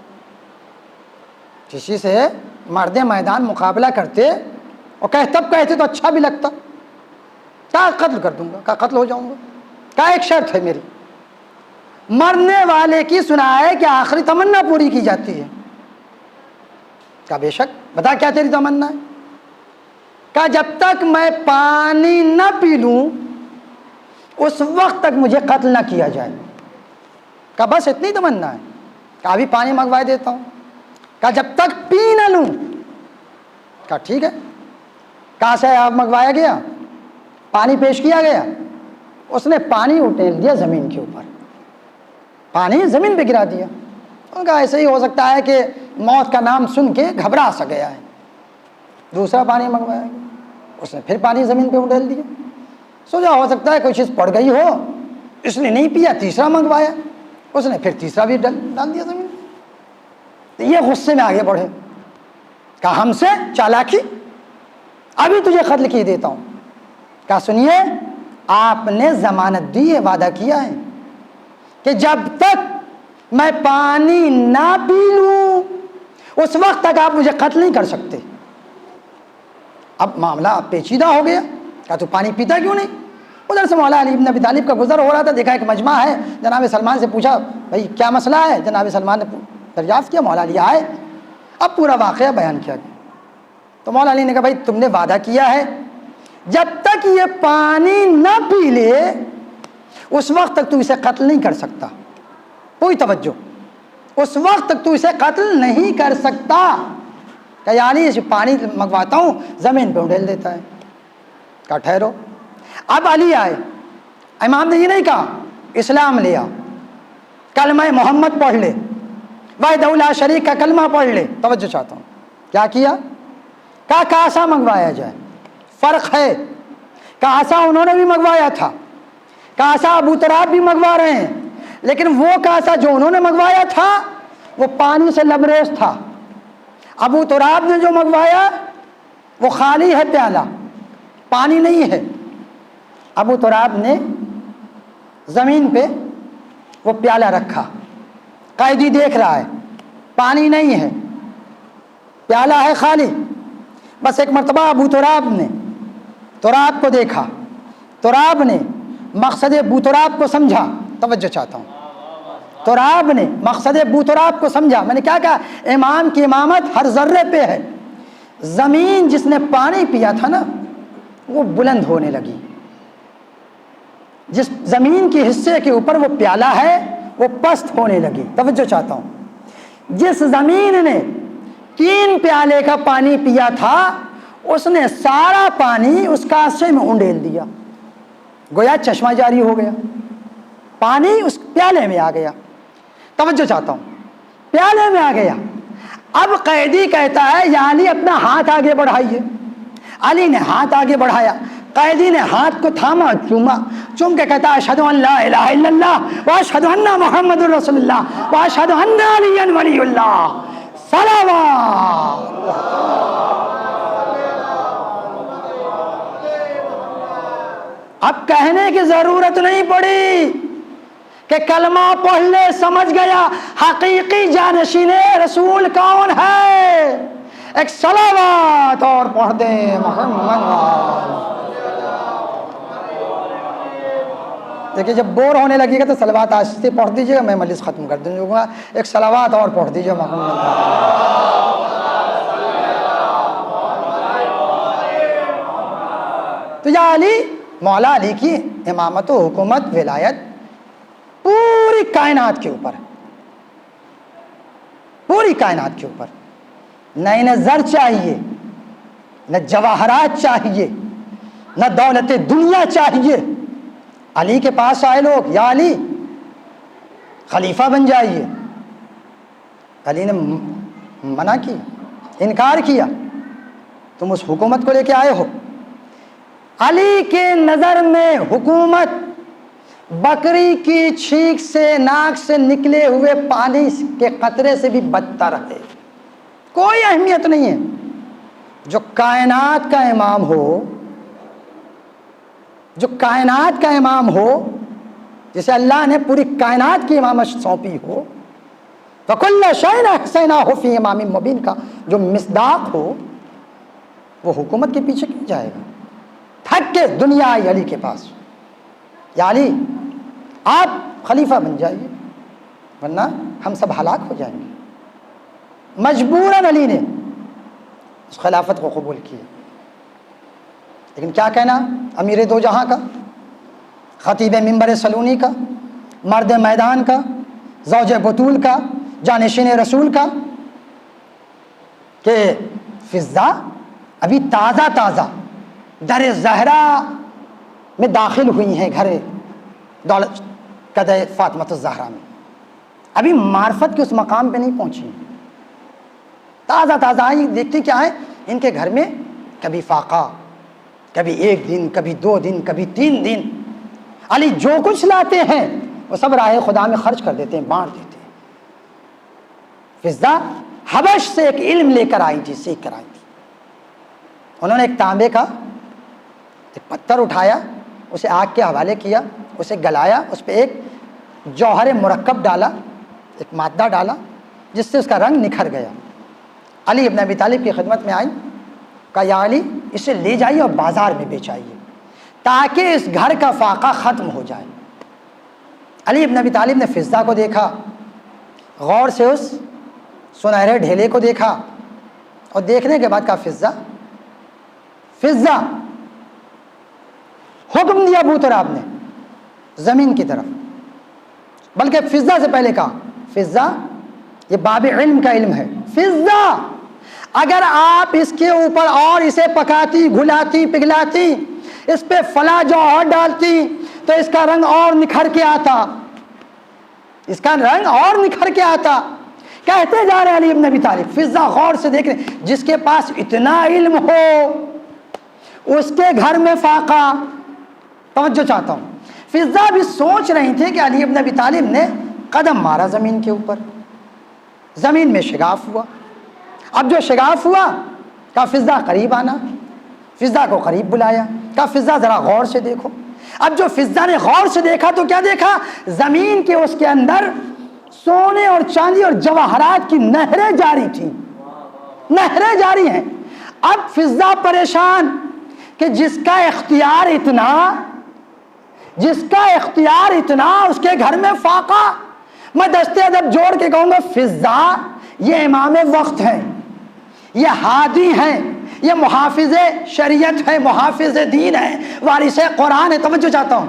کسی سے مرد میدان مقابلہ کرتے اور تب کہتے تو اچھا بھی لگتا، کہا قتل کر دوں گا، کہا قتل ہو جاؤں گا، کہا ایک شرط ہے میری، مرنے والے کی سنا ہے کہ آخری تمنا پوری کی جاتی ہے۔ کہا بے شک، بتا کیا تیری تمنا ہے؟ کہا جب تک میں پانی نہ پی لوں اس وقت تک مجھے قتل نہ کیا جائے۔ کہا بس اتنی تمنا ہے؟ کہا ابھی پانی منگوا دیتا ہوں۔ کہا جب تک پی نہ لوں۔ کہا ٹھیک ہے۔ کہاں سے آپ منگوایا گیا؟ پانی پیش کیا گیا، اس نے پانی اٹھیل دیا زمین کے اوپر، پانی زمین پہ گرا دیا۔ ان کا ایسے ہی ہو سکتا ہے کہ موت کا نام سن کے گھبرا سا گیا ہے۔ دوسرا پانی منگوایا گیا، اس نے پھر پانی زمین پہ اٹھیل دیا۔ سوچا ہو سکتا ہے کوئی چیز پڑ گئی ہو، اس نے نہیں پیا، تیسرا منگوایا، اس نے پھر تیسرا بھی ڈال دیا زمین پہ۔ یہ غصے میں آگے بڑھے، کہا ہم سے چالاکی، ابھی تجھے قتل کی دیتا ہوں۔ کہا سنیے، آپ نے ضمانت دی ہے، وعدہ کیا ہے کہ جب تک میں پانی نہ پی لوں اس وقت تک آپ مجھے قتل نہیں کر سکتے۔ اب معاملہ پیچیدہ ہو گیا، کہا تو پانی پیتا کیوں نہیں؟ ادھر سے مولا علی بن ابی طالب کا گزر ہو رہا تھا، دیکھا ایک مجمع ہے، جناب سلمان سے پوچھا بھائی کیا مسئلہ ہے؟ جناب سلمان نے دریافت کیا، مولا علی آئے، اب پورا واقعہ بیان کیا گیا۔ تو مولا علی نے کہا بھائی تم نے وعدہ کیا ہے جب تک یہ پانی نہ پی لے اس وقت تک تو اسے قتل نہیں کر سکتا۔ کوئی توجہ، اس وقت تک تو اسے قتل نہیں کر سکتا۔ کہ یعنی اسے پانی منگواتا ہوں زمین پہ اڈھیل دیتا ہے۔ کہا ٹھہرو. اب علی آئے. امام نے یہ نہیں کہا اسلام لیا، کلمہ محمد پڑھ لے، وحدہ لا شریک کا کلمہ پڑھ لے. توجہ چاہتا ہوں، کیا کیا؟ کہا کاسا منگوایا جائے. فرق ہے، کاسا انہوں نے بھی منگوایا تھا، کاسا ابو تراب بھی منگوا رہے ہیں، لیکن وہ کاسا جو انہوں نے منگوایا تھا وہ پانی سے لبریز تھا. ابو تراب نے جو منگوایا وہ خالی ہے پیالہ، پانی نہیں ہے. ابو تراب نے زمین پہ وہ پیالہ رکھا، قیدی دیکھ رہا ہے، پانی نہیں ہے، پیالہ ہے خالی. بس ایک مرتبہ ابو تراب نے تراب کو دیکھا، تراب نے مقصد ابو تراب کو سمجھا. توجہ چاہتا ہوں، تراب نے مقصد ابو تراب کو سمجھا. میں نے کیا کہا؟ امام کی امامت ہر ذرے پہ ہے. زمین جس نے پانی پیا تھا نا وہ بلند ہونے لگی، جس زمین کے حصے کے اوپر وہ پیالہ ہے وہ پست ہونے لگی. توجہ چاہتا ہوں، جس زمین نے 3 پیالے کا پانی پیا تھا اس نے سارا پانی اس کاسے میں انڈیل دیا، گویا چشمہ جاری ہو گیا، پانی اس پیالے میں آ گیا. توجہ چاہتا ہوں، پیالے میں آ گیا. اب قیدی کہتا ہے یا علی اپنا ہاتھ آگے بڑھائیے. علی نے ہاتھ آگے بڑھایا، قیدی نے ہاتھ کو تھاما، چوما، چوم کے کہتا ہے اشہد ان لا الہ الا اللہ واشہد ان محمد رسول اللہ واشہد ان علی ولی اللہ. صلوات. اب کہنے کی ضرورت نہیں پڑی کہ کلمہ پڑھ لے، سمجھ گیا حقیقی جانشین رسول کون ہے. ایک صلوات اور پڑھ دیں محمد. دیکھیے جب بور ہونے لگے گا تو صلوات آہستہ پڑھ دیجیے گا، میں مجلس ختم کر دوں گا. ایک صلوات اور پڑھ دیجیے محمد. تو یا علی، مولا علی کی امامت و حکومت ولایت پوری کائنات کے اوپر، پوری کائنات کے اوپر. نہ انہیں زر چاہیے، نہ جواہرات چاہیے، نہ دولت دنیا چاہیے. علی کے پاس آئے لوگ، یا علی خلیفہ بن جائیے. علی نے منع کی، انکار کیا. تم اس حکومت کو لے کے آئے ہو. علی کے نظر میں حکومت بکری کی چھینک سے، ناک سے نکلے ہوئے پانی کے قطرے سے بھی بدتر ہے، کوئی اہمیت نہیں ہے. جو کائنات کا امام ہو، جو کائنات کا امام ہو، جسے اللہ نے پوری کائنات کی امامت سونپی ہو، وَكُلَّ شَيْءٍ أَحْصَيْنَاهُ فِي إِمَامٍ مُبِينٍ کا جو مصداق ہو، وہ حکومت کے پیچھے کیوں جائے گا؟ تھک کے دنیا آئی علی کے پاس، یا علی آپ خلیفہ بن جائیے ورنہ ہم سب ہلاک ہو جائیں گے. مجبوراً علی نے اس خلافت کو قبول کیا. لیکن کیا کہنا امیر دو جہاں کا، خطیب منبر سلونی کا، مرد میدان کا، زوج بطول کا، جانشین رسول کا، کہ فضا ابھی تازہ تازہ در زہرا میں داخل ہوئی ہیں، گھر دولت قدر فاطمۃ الزہرا میں، ابھی معرفت کے اس مقام پہ نہیں پہنچی، تازہ تازہ آئی. دیکھتی کیا ہے ان کے گھر میں؟ کبھی فاقہ، کبھی 1 دن، کبھی 2 دن، کبھی 3 دن. علی جو کچھ لاتے ہیں وہ سب راہ خدا میں خرچ کر دیتے ہیں، بانٹ دیتے ہیں. فضا حبش سے ایک علم لے کر آئی تھی، سیکھ کر آئی تھی. انہوں نے ایک تانبے کا ایک پتھر اٹھایا، اسے آگ کے حوالے کیا، اسے گلایا، اس پہ ایک جوہر مرکب ڈالا، ایک مادہ ڈالا جس سے اس کا رنگ نکھر گیا. علی ابن ابی طالب کی خدمت میں آئی، کہا یا علی اسے لے جائیے اور بازار میں بیچائیے تاکہ اس گھر کا فاقہ ختم ہو جائے. علی ابن ابی طالب نے فضا کو دیکھا، غور سے اس سنہرے ڈھیلے کو دیکھا، اور دیکھنے کے بعد کہا فضا، فضا حکم دیا ابو تراب نے زمین کی طرف، بلکہ فضا سے پہلے کہا فضا یہ باب علم کا علم ہے، فضا اگر آپ اس کے اوپر اور اسے پکاتی، گھلاتی، پگھلاتی، اس پہ فلاں جوہر ڈالتی تو اس کا رنگ اور نکھر کے آتا، اس کا رنگ اور نکھر کے آتا۔ کہتے جا رہے ہیں علی ابن ابی طالب، فضا غور سے دیکھ رہے، جس کے پاس اتنا علم ہو اس کے گھر میں فاقہ۔ توجہ چاہتا ہوں، فضا بھی سوچ رہی تھی کہ علی ابن ابی طالب نے قدم مارا زمین کے اوپر، زمین میں شگاف ہوا۔ اب جو شگاف ہوا، کہا فضا قریب آنا، فضا کو قریب بلایا، کہا فضا ذرا غور سے دیکھو۔ اب جو فضا نے غور سے دیکھا تو کیا دیکھا؟ زمین کے اس کے اندر سونے اور چاندی اور جواہرات کی نہریں جاری تھیں، نہریں جاری ہیں۔ اب فضا پریشان کہ جس کا اختیار اتنا اس کے گھر میں فاقہ۔ میں دستے ادب جوڑ کے کہوں گا، فضا یہ امام وقت ہیں، یہ ہادی ہیں، یہ محافظ شریعت ہے، محافظ دین ہے، وارث قرآن ہے۔ توجہ چاہتا ہوں،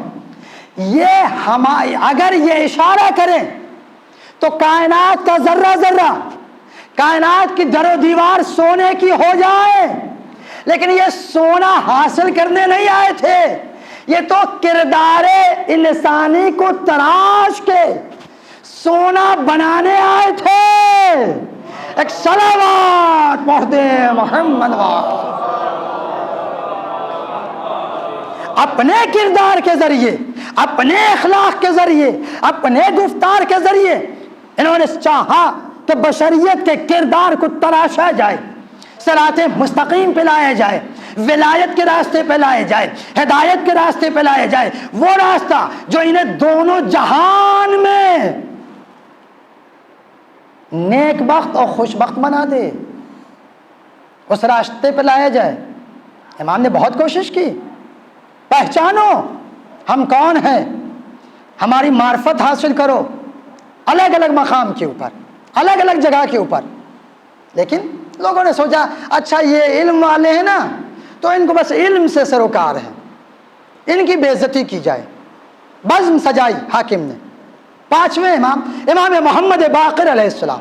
یہ اگر یہ اشارہ کریں تو کائنات کا ذرہ ذرہ، کائنات کی در و دیوار سونے کی ہو جائے، لیکن یہ سونا حاصل کرنے نہیں آئے تھے، یہ تو کردار انسانی کو تراش کے سونا بنانے آئے تھے۔ ایک صلوات محمد محمد اپنے کردار کے ذریعے، اپنے اخلاق کے ذریعے، اپنے گفتار کے ذریعے انہوں نے چاہا کہ بشریت کے کردار کو تراشا جائے، صراط مستقیم پہ لایا جائے، ولایت کے راستے پہ لائے جائے، ہدایت کے راستے پہ لائے جائے، وہ راستہ جو انہیں دونوں جہان میں نیک بخت اور خوش بخت بنا دے، اس راستے پہ لایا جائے۔ امام نے بہت کوشش کی، پہچانو ہم کون ہیں، ہماری معرفت حاصل کرو الگ الگ مقام کے اوپر، الگ الگ جگہ کے اوپر۔ لیکن لوگوں نے سوچا اچھا یہ علم والے ہیں نا تو ان کو بس علم سے سروکار ہے، ان کی بے عزتی کی جائے، بزم سجائی حاکم نے۔ پانچویں امام محمد باقر علیہ السلام،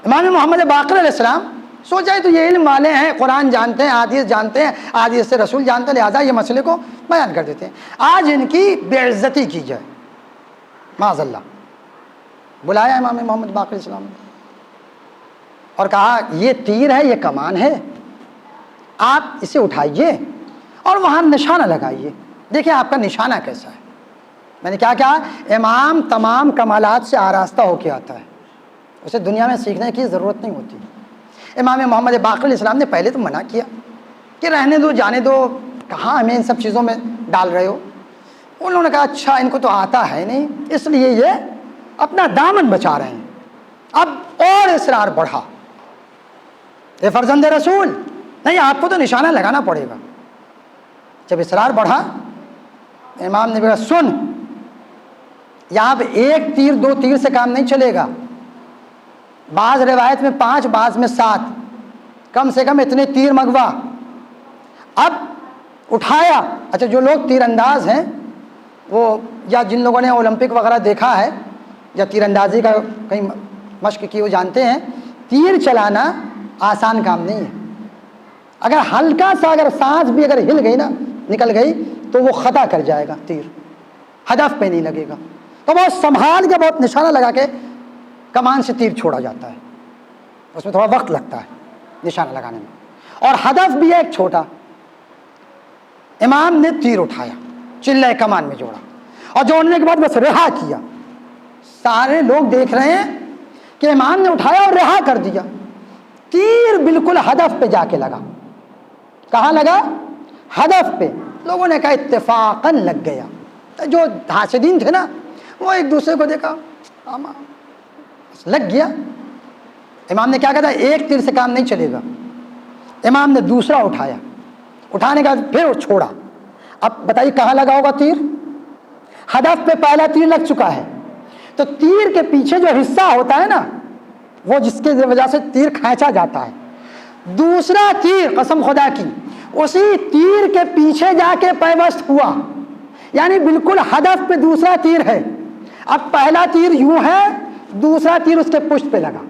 امام محمد باقر علیہ السلام سوچا تو یہ علم والے ہیں، قرآن جانتے ہیں، حدیث جانتے ہیں، حدیث سے رسول جانتے ہیں، لہٰذا یہ مسئلے کو بیان کر دیتے ہیں، آج ان کی بے عزتی کی جائے۔ معاذ اللہ، بلایا امام محمد باقر علیہ السلام اور کہا یہ تیر ہے، یہ کمان ہے، آپ اسے اٹھائیے اور وہاں نشانہ لگائیے، دیکھیں آپ کا نشانہ کیسا ہے۔ میں نے کیا کہا؟ امام تمام کمالات سے آراستہ ہو کے آتا ہے، اسے دنیا میں سیکھنے کی ضرورت نہیں ہوتی۔ امام محمد باقر علیہ السلام نے پہلے تو منع کیا کہ رہنے دو، جانے دو، کہاں ہمیں ان سب چیزوں میں ڈال رہے ہو۔ انہوں نے کہا اچھا ان کو تو آتا ہے نہیں، اس لیے یہ اپنا دامن بچا رہے ہیں۔ اب اور اصرار بڑھا، اے فرزند رسول نہیں آپ کو تو نشانہ لگانا پڑے گا۔ جب اصرار بڑھا امام نے کہا سن، یہاں پہ ایک تیر دو تیر سے کام نہیں چلے گا، بعض روایت میں 5 بعض میں 7، کم سے کم اتنے تیر منگوا۔ اب اٹھایا، اچھا جو لوگ تیر انداز ہیں وہ یا جن لوگوں نے اولمپک وغیرہ دیکھا ہے یا تیر اندازی کا کہیں مشق کی وہ جانتے ہیں تیر چلانا آسان کام نہیں ہے۔ اگر ہلکا سا اگر سانس بھی اگر ہل گئی نا، نکل گئی تو وہ خطا کر جائے گا، تیر ہدف پہ نہیں لگے گا۔ تو بہت سنبھال کے بہت نشانہ لگا کے کمان سے تیر چھوڑا جاتا ہے، اس میں تھوڑا وقت لگتا ہے نشانہ لگانے میں، اور ہدف بھی ہے ایک چھوٹا۔ امام نے تیر اٹھایا، چلے کمان میں جوڑا، اور جوڑنے کے بعد بس رہا کیا۔ سارے لوگ دیکھ رہے ہیں کہ امام نے اٹھایا اور رہا کر دیا، تیر بالکل ہدف پہ جا کے لگا۔ کہاں لگا؟ ہدف پہ۔ لوگوں نے کہا اتفاقاً لگ گیا۔ جو حاسدین تھے نا وہ ایک دوسرے کو دیکھا، لگ گیا۔ امام نے کیا کہا تھا؟ ایک تیر سے کام نہیں چلے گا۔ امام نے دوسرا اٹھایا، اٹھانے کا پھر چھوڑا۔ اب بتائیے کہاں لگا ہوگا تیر؟ ہدف پہ پہلا تیر لگ چکا ہے، تو تیر کے پیچھے جو حصہ ہوتا ہے نا وہ جس کے وجہ سے تیر کھینچا جاتا ہے، دوسرا تیر قسم خدا کی اسی تیر کے پیچھے جا کے پیوست ہوا، یعنی بالکل ہدف پہ دوسرا تیر ہے۔ اب پہلا تیر یوں ہے، دوسرا تیر اس کے پشت پہ لگا۔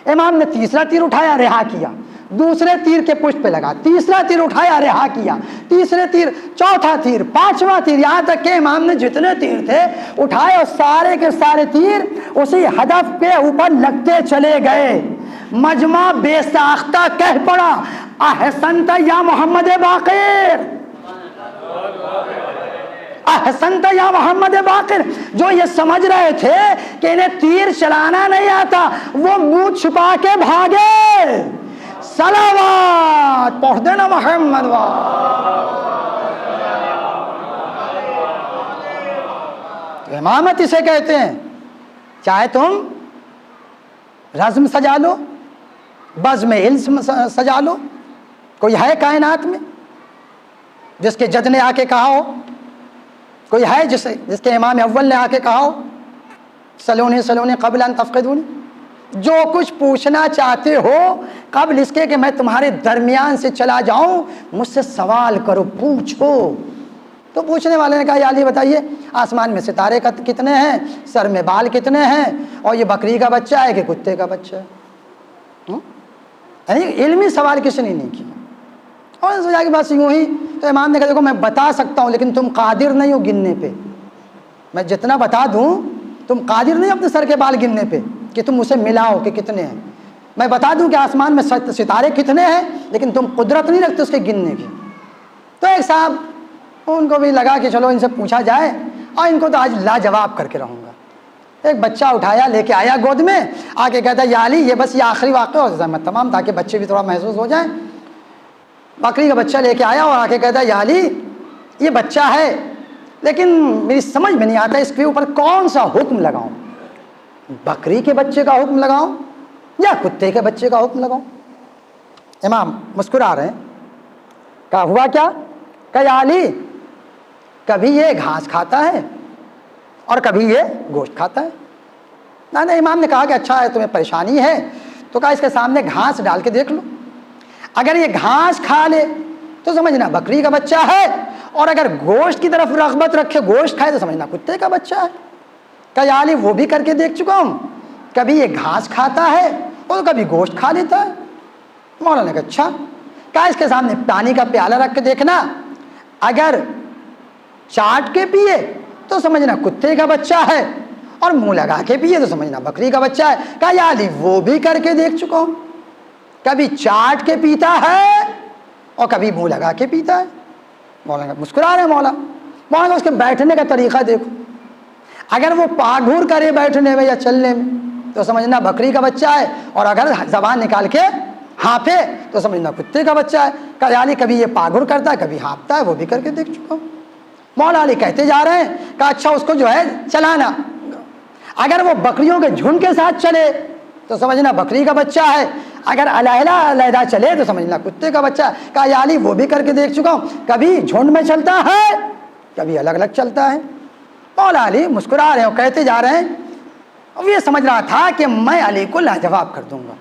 امام نے تیسرا تیر اٹھایا، رہا کیا، دوسرے تیر کے پشت پہ لگا، تیسرا تیر اٹھایا، رہا کیا، تیسرے تیر، چوتھا تیر، پانچواں تیر، یہاں تک کہ امام نے جتنے تیر تھے اٹھائے اور سارے کے سارے تیر اسی ہدف کے اوپر لگتے چلے گئے۔ مجمع بے ساختہ کہہ پڑا احسنت یا محمد باقر، احسنت یا محمد باقر۔ جو یہ سمجھ رہے تھے کہ انہیں تیر چلانا نہیں آتا وہ منہ چھپا کے بھاگے۔ صلوات پڑھ دینا محمد تو امامت اسے کہتے ہیں۔ چاہے تم رزم سجا لو، بزم علم سجا لو، کوئی ہے کائنات میں جس کے جج نے آ کے کہا ہو، کوئی ہے جس کے امام اول نے آ کے کہا ہو سلونی سلونی قبل ان تفقدونی، جو کچھ پوچھنا چاہتے ہو قبل اس کے کہ میں تمہارے درمیان سے چلا جاؤں مجھ سے سوال کرو، پوچھو۔ تو پوچھنے والے نے کہا یا علی بتائیے آسمان میں ستارے کتنے ہیں، سر میں بال کتنے ہیں، اور یہ بکری کا بچہ ہے کہ کتے کا بچہ ہے؟ یعنی علمی سوال کسی نے نہیں کیا، اور سوچا کہ بس یوں ہی۔ تو امام نے کہا دیکھو میں بتا سکتا ہوں لیکن تم قادر نہیں ہو گننے پہ، میں جتنا بتا دوں تم قادر نہیں اپنے سر کے بال گننے پہ کہ تم اسے ملاؤ کہ کتنے ہیں۔ میں بتا دوں کہ آسمان میں ستارے کتنے ہیں لیکن تم قدرت نہیں رکھتے اس کے گننے کی۔ تو ایک صاحب ان کو بھی لگا کہ چلو ان سے پوچھا جائے، اور ان کو تو آج لاجواب کر کے رہوں گا۔ ایک بچہ اٹھایا، لے کے آیا گود میں، آ کے کہتا یا علی یہ بس یہ آخری واقعہ ہو جائے میں تمام، تاکہ بچے بھی تھوڑا محسوس ہو جائیں۔ بکری کا بچہ لے کے آیا اور آ کے کہتا یا علی یہ بچہ ہے لیکن میری سمجھ میں نہیں آتا اس کے اوپر کون سا حکم لگاؤں، بکری کے بچے کا حکم لگاؤں یا کتے کے بچے کا حکم لگاؤں؟ امام مسکرا رہے ہیں۔ کہا ہوا کیا؟ کہ یا علی کبھی یہ گھاس کھاتا ہے اور کبھی یہ گوشت کھاتا ہے۔ نہ امام نے کہا کہ اچھا ہے تمہیں پریشانی ہے، تو کہا اس کے سامنے گھاس ڈال کے دیکھ لو، اگر یہ گھاس کھا لے تو سمجھنا بکری کا بچہ ہے، اور اگر گوشت کی طرف رغبت رکھے گوشت کھائے تو سمجھنا کتے کا بچہ ہے۔ کہ یا علی وہ بھی کر کے دیکھ چکا ہوں، کبھی یہ گھاس کھاتا ہے اور کبھی گوشت کھا لیتا ہے۔ مولانا نے کہا اچھا، کہا اس کے سامنے پانی کا پیالہ رکھ کے دیکھنا، اگر چاٹ کے پیے تو سمجھنا کتے کا بچہ ہے، اور منہ لگا کے پیے تو سمجھنا بکری کا بچہ ہے۔ کہا یا علی وہ بھی کر کے دیکھ چکا ہوں، کبھی چاٹ کے پیتا ہے اور کبھی منہ لگا کے پیتا ہے۔ مولانا مسکرا رہے ہیں مولانا اس کے بیٹھنے کا طریقہ دیکھو، اگر وہ پاگھور کرے بیٹھنے میں یا چلنے میں تو سمجھنا بکری کا بچہ ہے، اور اگر زبان نکال کے ہانپے تو سمجھنا کتے کا بچہ ہے۔ کہ یا علی کبھی یہ پاگھور کرتا ہے کبھی ہانپتا ہے، وہ بھی کر کے دیکھ چکا ہوں۔ مولا علی کہتے جا رہے ہیں کہ اچھا اس کو جو ہے چلانا، اگر وہ بکریوں کے جھنڈ کے ساتھ چلے تو سمجھنا بکری کا بچہ ہے، اگر علیحدہ علیحدہ چلے تو سمجھنا کتے کا بچہ ہے۔ کہا یا علی وہ بھی کر کے دیکھ چکا ہوں، کبھی جھنڈ میں چلتا ہے کبھی الگ الگ چلتا ہے۔ مولا علی مسکرا رہے ہیں، کہتے جا رہے ہیں، اب یہ سمجھ رہا تھا کہ میں علی کو لاجواب کر دوں گا۔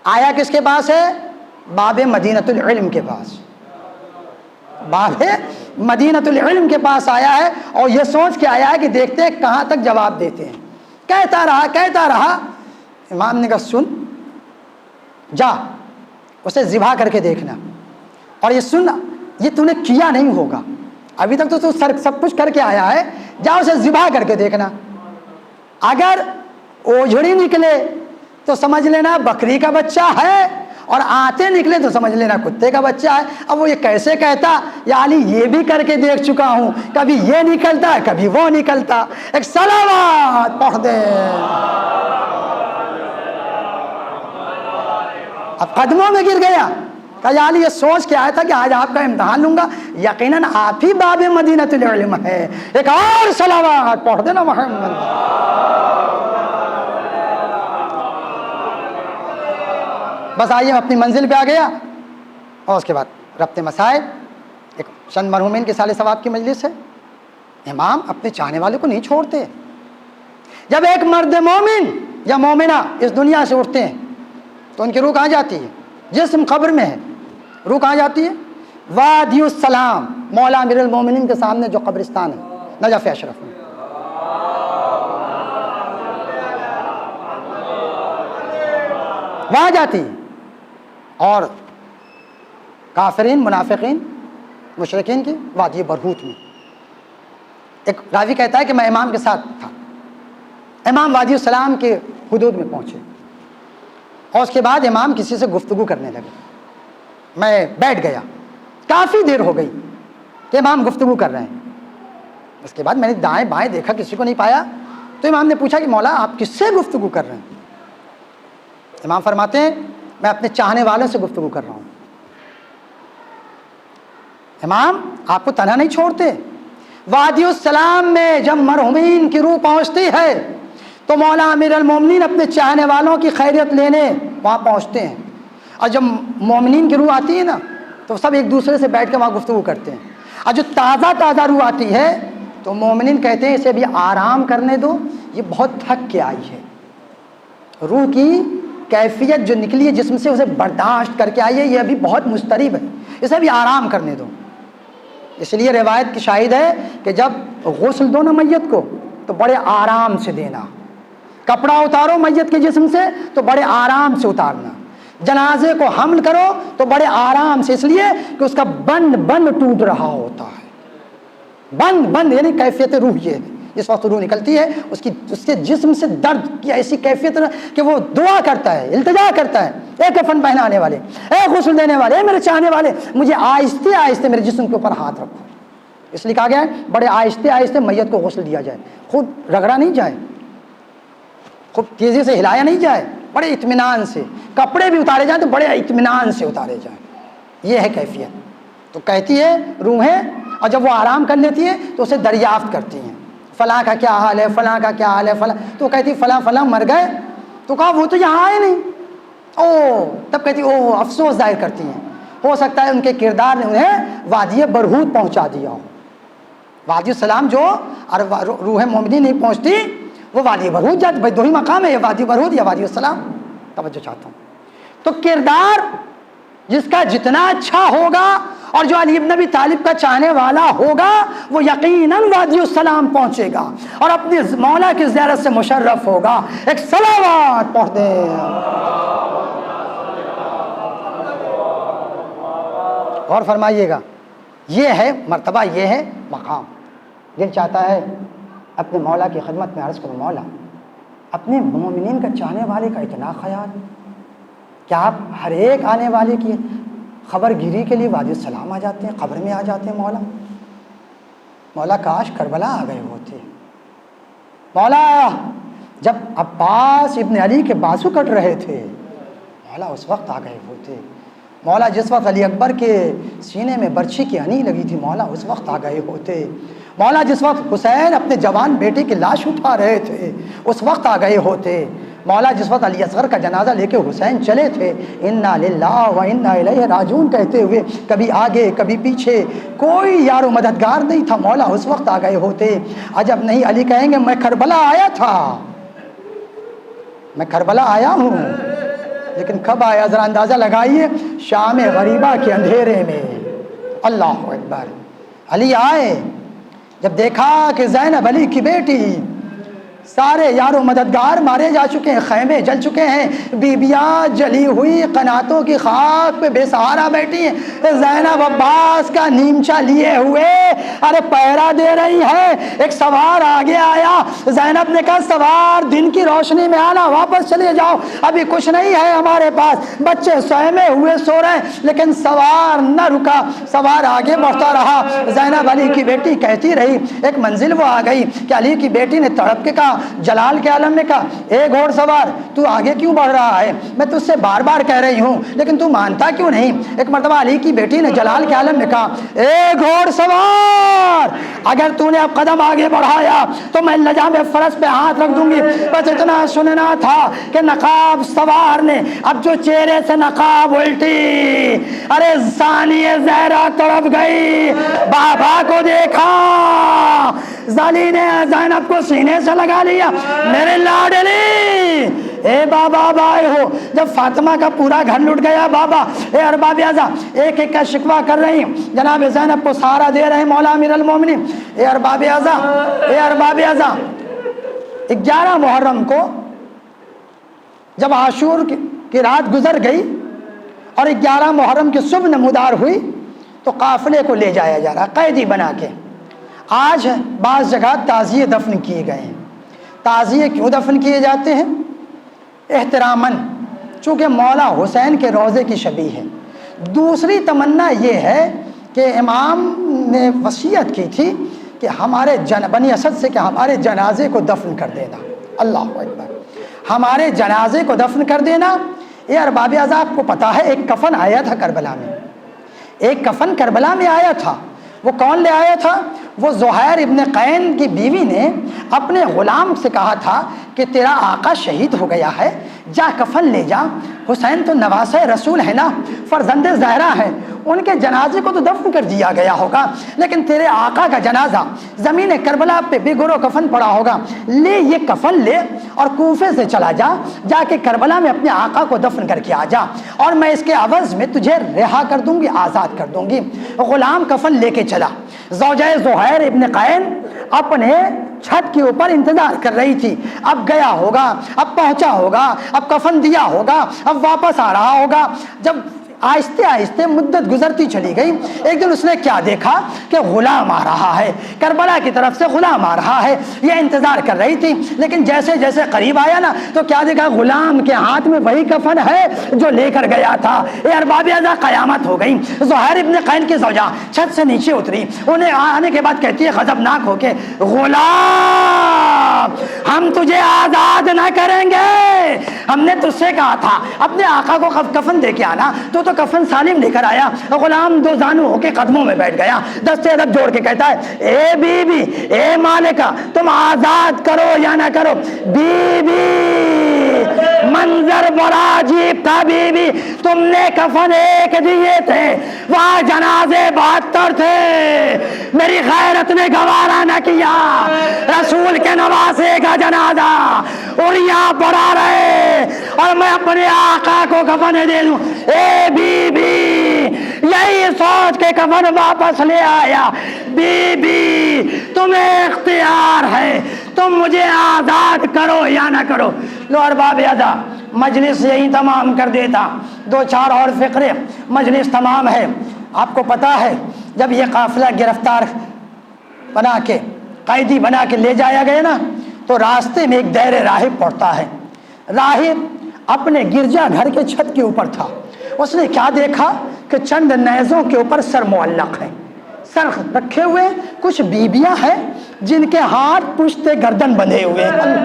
آیا کس کے پاس ہے؟ باب مدینۃ العلم کے پاس، باب مدینۃ العلم کے پاس آیا ہے، اور یہ سوچ کے آیا ہے کہ دیکھتے ہیں کہاں تک جواب دیتے ہیں۔ کہتا رہا امام نے کہا سن، جا اسے ذبح کر کے دیکھنا، اور یہ سن یہ تو نے کیا نہیں ہوگا، ابھی تک تو سب کچھ کر کے آیا ہے، جا اسے ذبح کر کے دیکھنا، اگر اوجھڑی نکلے تو سمجھ لینا بکری کا بچہ ہے، اور آتے نکلے تو سمجھ لینا کتے کا بچہ ہے۔ اب وہ یہ کیسے کہتا یا علی یہ بھی کر کے دیکھ چکا ہوں، کبھی یہ نکلتا کبھی وہ نکلتا۔ ایک صلوات پڑھ دے۔ اب قدموں میں گر گیا کہ یا علی یہ سوچ کے آیا تھا کہ آج آپ کا امتحان لوں گا، یقیناً آپ ہی باب مدینۃ العلم ہے۔ ایک اور صلوات پڑھ دینا محمد۔ بس آئیے اپنی منزل پہ آ گیا، اور اس کے بعد ربط مسائل، ایک چند مرحومین کے سال ثواب کی مجلس ہے۔ امام اپنے چاہنے والے کو نہیں چھوڑتے۔ جب ایک مرد مومن یا مومنہ اس دنیا سے اٹھتے ہیں تو ان کی روح کہاں جاتی ہے؟ جسم قبر میں ہے، روح کہاں جاتی ہے؟ وادی السلام، مولا امیر المومنین کے سامنے جو قبرستان ہے نجف اشرف میں۔ وہاں جاتی ہے، اور کافرین منافقین مشرکین کی وادی برہوت میں۔ ایک راوی کہتا ہے کہ میں امام کے ساتھ تھا، امام وادی السلام کے حدود میں پہنچے، اور اس کے بعد امام کسی سے گفتگو کرنے لگے، میں بیٹھ گیا، کافی دیر ہو گئی کہ امام گفتگو کر رہے ہیں۔ اس کے بعد میں نے دائیں بائیں دیکھا، کسی کو نہیں پایا، تو امام نے پوچھا کہ مولا آپ کس سے گفتگو کر رہے ہیں؟ امام فرماتے ہیں میں اپنے چاہنے والوں سے گفتگو کر رہا ہوں۔ امام آپ کو تنہا نہیں چھوڑتے، وادی السلام میں جب مرحومین کی روح پہنچتی ہے تو مولا امیر المومنین اپنے چاہنے والوں کی خیریت لینے وہاں پہنچتے ہیں، اور جب مومنین کی روح آتی ہے نا تو سب ایک دوسرے سے بیٹھ کے وہاں گفتگو کرتے ہیں، اور جو تازہ روح آتی ہے تو مومنین کہتے ہیں اسے بھی آرام کرنے دو، یہ بہت تھک کے آئی ہے، روح کی کیفیت جو نکلی ہے جسم سے اسے برداشت کر کے آئی ہے، یہ ابھی بہت مضطرب ہے، اسے بھی آرام کرنے دو۔ اس لیے روایت کی شاہد ہے کہ جب غسل دو نا میت کو تو بڑے آرام سے دینا، کپڑا اتارو میت کے جسم سے تو بڑے آرام سے اتارنا، جنازے کو حمل کرو تو بڑے آرام سے، اس لیے کہ اس کا بند ٹوٹ رہا ہوتا ہے، بند یعنی کیفیت روح یہ ہے، اس وقت روح نکلتی ہے اس کے جسم سے درد کی ایسی کیفیت کہ وہ دعا کرتا ہے، التجا کرتا ہے، اے کفن پہنانے والے، اے غسل دینے والے، اے میرے چاہنے والے، مجھے آہستہ آہستہ میرے جسم کے اوپر ہاتھ رکھو۔ اس لیے کہا گیا ہے بڑے آہستہ آہستہ میت کو غسل دیا جائے، خود رگڑا نہیں جائے، خوب تیزی سے ہلایا نہیں جائے، بڑے اطمینان سے، کپڑے بھی اتارے جائیں تو بڑے اطمینان سے اتارے جائیں، یہ ہے کیفیت۔ تو کہتی ہے روحیں، اور جب وہ آرام کر لیتی ہے تو اسے دریافت کرتی ہیں فلاں کا کیا حال ہے، فلاں کا کیا حال ہے، فلاں، تو کہتی فلاں مر گئے، تو کہا وہ تو یہاں آئے نہیں، تب کہتی افسوس ظاہر کرتی ہیں، ہو سکتا ہے ان کے کردار نے انہیں وادی برہوت پہنچا دیا ہو، وادی السلام جو روح مومنی نہیں پہنچتی وہ وادی برہوت جاتی، بھائی دو ہی مقام ہے، یا وادی برہوت یا وادی السلام، توجہ چاہتا ہوں۔ تو کردار جس کا جتنا اچھا ہوگا اور جو علی بن ابی طالب کا چاہنے والا ہوگا وہ یقیناً وادی السلام پہنچے گا اور اپنے مولا کی زیارت سے مشرف ہوگا۔ ایک صلوات پڑھ دیں۔ اور فرمائیے گا، یہ ہے مرتبہ، یہ ہے مقام۔ دل چاہتا ہے اپنے مولا کی خدمت میں عرض کروں، مولا اپنے مومنین کا چاہنے والے کا اتنا خیال، کیا آپ ہر ایک آنے والے کی خبر گیری کے لیے وادی السلام آ جاتے ہیں، قبر میں آ جاتے ہیں؟ مولا کاش کربلا آ گئے ہوتے، مولا جب عباس ابن علی کے بازو کٹ رہے تھے مولا اس وقت آ گئے ہوتے، مولا جس وقت علی اکبر کے سینے میں برچھی کی ہنی لگی تھی مولا اس وقت آ گئے ہوتے، مولا جس وقت حسین اپنے جوان بیٹے کی لاش اٹھا رہے تھے اس وقت آ گئے ہوتے، مولا جس وقت علی اصغر کا جنازہ لے کے حسین چلے تھے انا للہ و انا الیہ راجعون کہتے ہوئے، کبھی آگے کبھی پیچھے، کوئی یار و مددگار نہیں تھا، مولا اس وقت آ گئے ہوتے۔ عجب نہیں، علی کہیں گے میں کربلا آیا تھا، میں کربلا آیا ہوں، لیکن کب آیا ذرا اندازہ لگائیے، شام غریبہ کے اندھیرے میں۔ اللہ اکبر۔ علی آئے، جب دیکھا کہ زینب علی کی بیٹی، سارے یار و مددگار مارے جا چکے ہیں، خیمے جل چکے ہیں، بیبیاں جلی ہوئی قناتوں کی خاک پہ بے سہارا بیٹھی ہیں، زینب عباس کا نیمچا لیے ہوئے ارے پہرا دے رہی ہے، ایک سوار آگے آیا، زینب نے کہا سوار دن کی روشنی میں آنا، واپس چلے جاؤ، ابھی کچھ نہیں ہے ہمارے پاس، بچے سہمے ہوئے سو رہے ہیں، لیکن سوار نہ رکا، سوار آگے بڑھتا رہا۔ زینب علی کی بیٹی کہتی رہی، ایک منزل وہ آ گئی کہ علی کی بیٹی نے تڑپ کے کہا، جلال کے عالم نے کہا اے گھوڑ سوار تو آگے کیوں بڑھ رہا ہے، میں تجھ سے بار بار کہہ رہی ہوں لیکن تو مانتا کیوں نہیں۔ ایک مرتبہ علی کی بیٹی نے جلال کے عالم نے کہا اے گھوڑ سوار اگر تو نے اب قدم آگے بڑھایا تو میں لجام فرس پہ ہاتھ رکھ دوں گی۔ بس اتنا سننا تھا کہ نقاب سوار نے اب جو چہرے سے نقاب الٹی، ارے ثانیہ زہرا تڑپ گئی، بابا کو دیکھا، زالی نے زینب کو سینے سے لگا لیا، میرے لاڈلی اے بابا اب آئے ہو۔ جب فاطمہ کا پورا گھر لٹ گیا، بابا اے ارباب اعضا ایک ایک کا شکوہ کر رہی ہیں، جناب زینب کو سہارا دے رہے ہیں مولا امیر المومنین، اے ارباب اعضا، اے ارباب اعضا۔ 11 محرم کو جب عاشور کی رات گزر گئی اور 11 محرم کی صبح نمودار ہوئی تو قافلے کو لے جایا جا رہا قیدی بنا کے۔ آج بعض جگہ تعزیے دفن کیے گئے ہیں۔ تعزیے کیوں دفن کیے جاتے ہیں؟ احتراماً، چونکہ مولا حسین کے روضے کی شبیہ ہے۔ دوسری تمنا یہ ہے کہ امام نے وصیت کی تھی کہ ہمارے بنی اسد سے کہ ہمارے جنازے کو دفن کر دینا۔ اللہ اکبر، ہمارے جنازے کو دفن کر دینا۔ یہ ارباب اعضاء، آپ کو پتا ہے ایک کفن آیا تھا کربلا میں، ایک کفن کربلا میں آیا تھا۔ وہ کون لے آیا تھا؟ وہ زہیر ابن قین کی بیوی نے اپنے غلام سے کہا تھا کہ تیرا آقا شہید ہو گیا ہے، جا کفن لے جا۔ حسین تو نواسہ رسول ہے نا، فرزند زہرا ہے، ان کے جنازے کو تو دفن کر دیا گیا ہوگا، لیکن تیرے آقا کا جنازہ زمین کربلا پہ بے گرو کفن پڑا ہوگا، لے یہ کفن لے اور کوفے سے چلا جا، جا کے کربلا میں اپنے آقا کو دفن کر کے آ جا، اور میں اس کے عوض میں تجھے رہا کر دوں گی، آزاد کر دوں گی۔ غلام کفن لے کے چلا۔ زوجہ زہیر ابن قین اپنے چھت کے اوپر انتظار کر رہی تھی، اب گیا ہوگا، اب پہنچا ہوگا، اب کفن دیا ہوگا، اب واپس آ رہا ہوگا۔ جب آہستہ آہستہ مدت گزرتی چلی گئی، ایک دن اس نے کیا دیکھا کہ غلام آ رہا ہے، کربلا کی طرف سے غلام آ رہا ہے۔ یہ انتظار کر رہی تھی، لیکن جیسے جیسے قریب آیا نا تو کیا دیکھا؟ غلام کے ہاتھ میں وہی کفن ہے جو لے کر گیا تھا۔ اے ارباب اعضاء، قیامت ہو گئی۔ زہیر ابن قین کی زوجہ چھت سے نیچے اتری، انہیں آنے کے بعد کہتی ہے غضبناک ہو کے، غلام، ہم تجھے آزاد نہ کریں گے، ہم نے تجھ سے کہا تھا اپنے آقا کو کفن دے کے آنا، تو کفن سالم لے کر آیا۔ غلام دو زانو ہو کے قدموں میں بیٹھ گیا، دستے ادب جوڑ کے کہتا ہے، اے بی بی، اے مالکہ، تم آزاد کرو یا نہ کرو؟ بی بی، منظر بڑا عجیب تھا بی بی، تم نے کفن ایک دیے تھے، وہاں جنازے 72 تھے، میری غیرت نے گوارا نہ کیا، رسول کے نواسے کا جنازہ اور یہاں پڑا رہے اور میں اپنے آقا کو کفن دے دوں۔ اے بی بی، یہی سوچ کے کفن واپس لے آیا۔ بی بی، تمہیں اختیار ہے، تم مجھے آزاد کرو یا نہ کرو۔ لو ارباب اعضاء، مجلس یہی تمام کر دیتا، 2-4 اور فقرے، مجلس تمام ہے۔ آپ کو پتا ہے جب یہ قافلہ گرفتار بنا کے قیدی بنا کے لے جایا گیا نا تو راستے میں ایک دیر راہب پڑتا ہے۔ راہب اپنے گرجا گھر کے چھت کے اوپر تھا۔ اس نے کیا دیکھا کہ چند نیزوں کے اوپر سر معلق ہیں، سر رکھے ہوئے، کچھ بیبیاں ہیں جن کے ہاتھ پشت گردن بندھے ہوئے ہیں،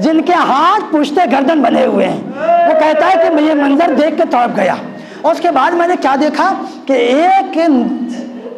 جن کے ہاتھ پشت گردن بندھے ہوئے ہیں۔ وہ کہتا ہے کہ میں یہ منظر دیکھ کے تڑپ گیا۔ اور اس کے بعد میں نے کیا دیکھا کہ ایک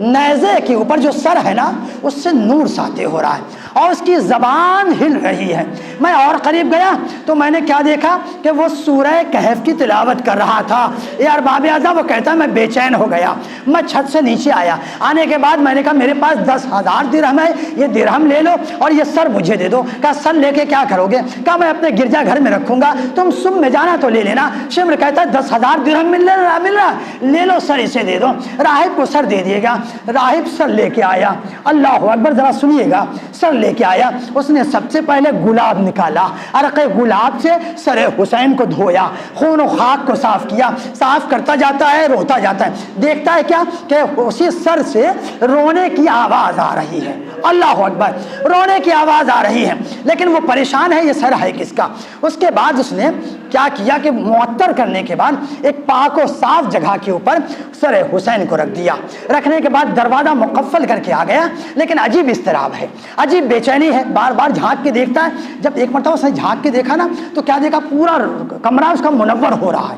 نیزے کے اوپر جو سر ہے نا اس سے نور ساطع ہو رہا ہے اور اس کی زبان ہل رہی ہے۔ میں اور قریب گیا تو میں نے کیا دیکھا کہ وہ سورہ کہف کی تلاوت کر رہا تھا۔ اے ارباب اعضاء، وہ کہتا ہے میں بے چین ہو گیا، میں چھت سے نیچے آیا۔ آنے کے بعد میں نے کہا میرے پاس 10,000 درہم ہے، یہ درہم لے لو اور یہ سر مجھے دے دو۔ کہا سر لے کے کیا کرو گے؟ کہا میں اپنے گرجا گھر میں رکھوں گا، تم صبح میں جانا تو لے لینا۔ شمر کہتا ہے 10,000 درہم مل رہا، لے لو سر، اسے دے دو۔ راہب کو سر دے دیے گا۔ راہب سر لے کے آیا، اللہ اکبر، ذرا سنیے گا، سر لے کے آیا۔ اس نے سب سے پہلے گلاب نکالا، عرق گلاب سے سر حسین کو دھویا، خون و خاک کو صاف کیا۔ صاف کرتا جاتا ہے، روتا جاتا ہے، دیکھتا ہے کیا کہ اسی سر سے رونے کی آواز آ رہی ہے۔ اللہ اکبر، رونے کی آواز آ رہی ہے، لیکن وہ پریشان ہے یہ سر ہے کس کا۔ اس کے بعد اس نے کیا کیا کہ معطر کرنے کے بعد ایک پاک و صاف جگہ کے اوپر سر حسین کو رکھ دیا۔ رکھنے کے بعد دروازہ مقفل کر کے آ گیا، لیکن عجیب اضطراب ہے، عجیب بے چینی ہے، بار بار جھانک کے دیکھتا ہے۔ جب ایک مرتبہ اس نے جھانک کے دیکھا نا تو کیا دیکھا؟ پورا کمرہ اس کا منور ہو رہا ہے،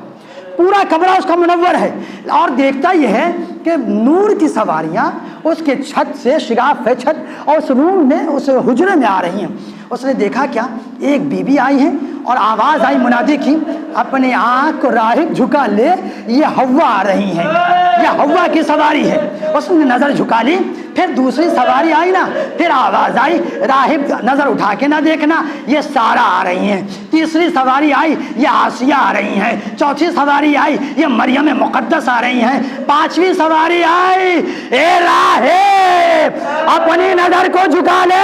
پورا کمرہ اس کا منور ہے، اور دیکھتا یہ ہے کہ نور کی سواریاں اس کے چھت سے، شگاف ہے چھت، اور اس روم میں، اس حجرے میں آ رہی ہیں۔ اس نے دیکھا کیا، ایک بی بی آئی ہیں اور آواز آئی منادی کی، اپنی آنکھ کو راہب جھکا لے، یہ حوا آ رہی ہیں، یہ حوا کی سواری ہے۔ اس نے نظر جھکا لی، پھر دوسری سواری آئی نا، پھر آواز آئی، راہب نظر اٹھا کے نہ دیکھنا، یہ سارا آ رہی ہیں۔ تیسری سواری آئی، یہ آسیہ آ رہی ہیں۔ چوتھی سواری آئی، یہ مریم مقدس آ رہی ہیں۔ پانچویں سواری آئی، اے راہب اپنی نظر کو جھکا لے،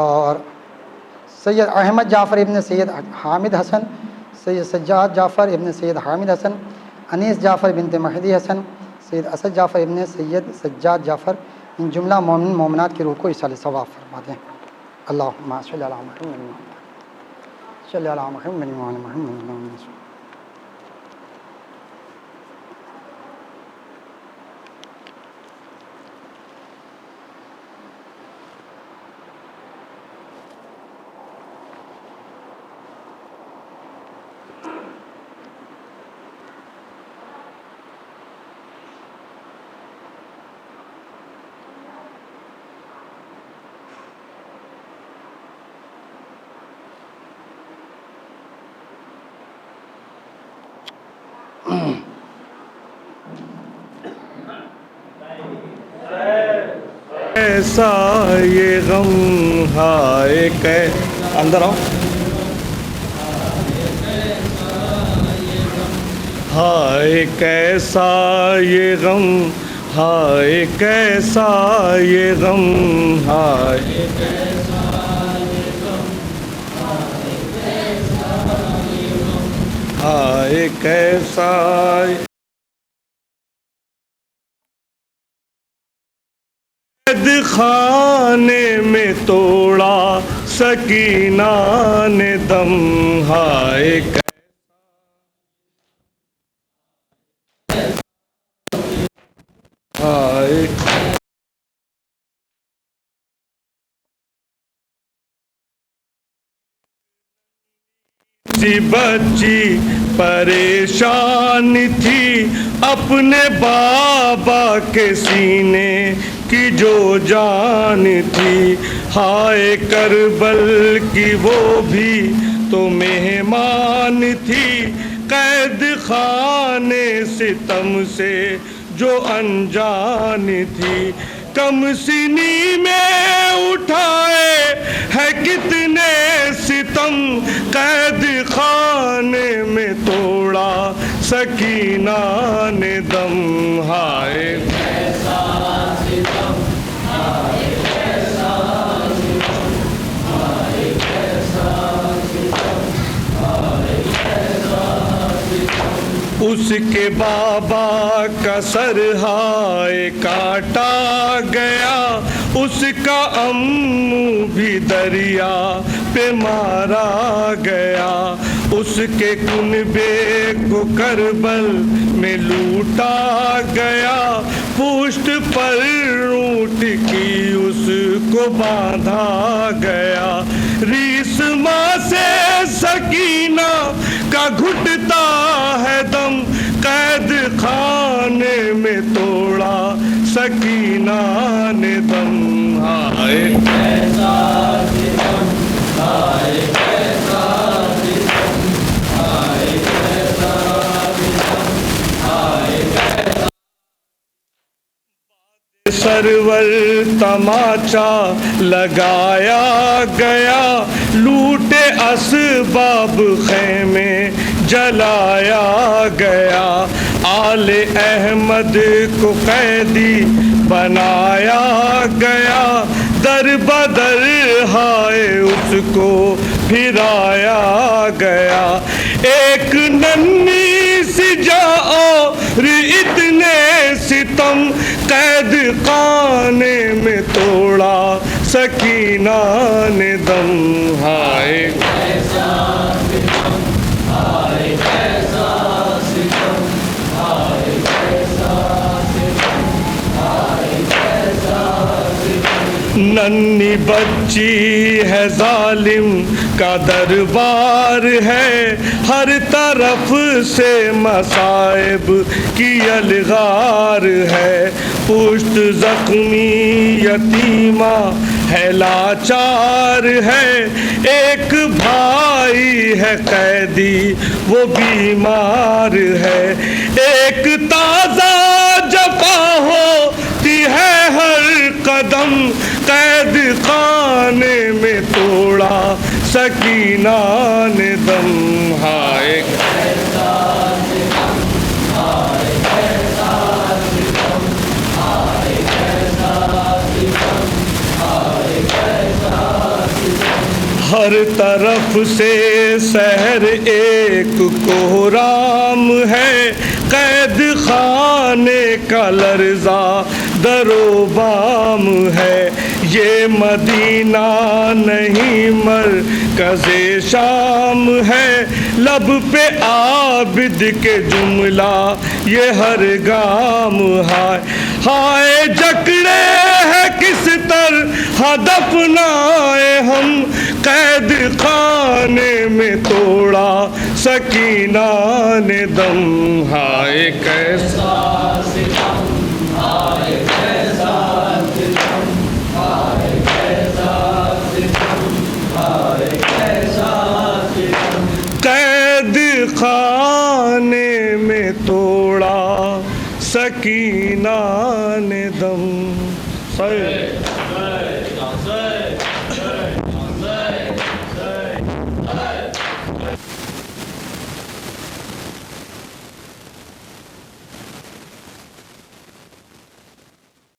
اور سید احمد جعفر ابن سید حامد حسن، سید سجاد جعفر ابن سید حامد حسن، انیس جعفر بنت مہدی حسن، سید اسد جعفر ابن سید سجاد جعفر، ان جملہ مومن مومنات کی روح کو ایصال ثواب فرما دیں۔ اللہم صلی علی محمد صلی علی محمد وعلی محمد۔ ایسا یہ غم ہائے کہ اندر آؤ، ہائے کیسا یہ غم، ہائے کیسا یہ غم، ہائے ہائے کیسا قید خانے میں توڑا سکینہ نے دم، ہائے ہائے سی بچی پریشان تھی اپنے بابا کے سینے کی جو جان تھی، ہائے کربل کی وہ بھی تو مہمان تھی، قید خانے ستم سے جو انجان تھی، کم سنی میں اٹھائے ہے کتنے ستم، قید خانے میں توڑا سکینہ نے دم، ہائے اس کے بابا کا سر ہائے کاٹا گیا، اس کا امو بھی دریا پہ مارا گیا، اس کے کنبے کو کربل میں لوٹا گیا، پشت پر اونٹ کی اس کو باندھا گیا، ریسما سے سکینہ کا گھٹتا ہے دم، قید خانے میں توڑا سکینہ نے دم، ہائے کیسا ستم، ہائے کیسا ستم، ہائے کیسا ستم، ہائے کیسا سرور تماچا لگایا گیا، لوٹے اسباب خیمے جلایا گیا، آل احمد کو قیدی بنایا گیا، در بدر ہائے اس کو پھرایا گیا، ایک ننھی سی جا اور اتنے ستم، قید خانے میں توڑا سکینہ نے دم، ہائے کیسا ستم، ہائے کیسا ستم، ہائے کیسا ستم، ہائے کیسا ستم، ننھی بچی ہے ظالم کا دربار ہے، ہر طرف سے مصائب کی الغار ہے، پشت زخمی یتیمہ ہے لاچار ہے، ایک بھائی ہے قیدی وہ بیمار ہے، ایک تازہ جفا ہوتی ہے ہر قدم، قید خانے میں توڑا سکینہ نے دم، ہائے کیسا ستم، ہائے کیسا ستم، ہائے کیسا ستم، ہائے کیسا ہر طرف سے سحر ایک کوہرام ہے، قید خانے کا لرزہ در و بام ہے، یہ مدینہ نہیں مرکز شام ہے، لب پہ عابد کے جملہ یہ ہر گام ہے، ہائے جکڑے ہے کس طرح دفنائے ہم، قید خانے میں توڑا سکینہ نے دم، ہائے کیسا ستم، ہائے کیسا ستم، ہائے کیسا ستم، ہائے کیسا ستم، قید خانے میں توڑا سکینہ نے دم.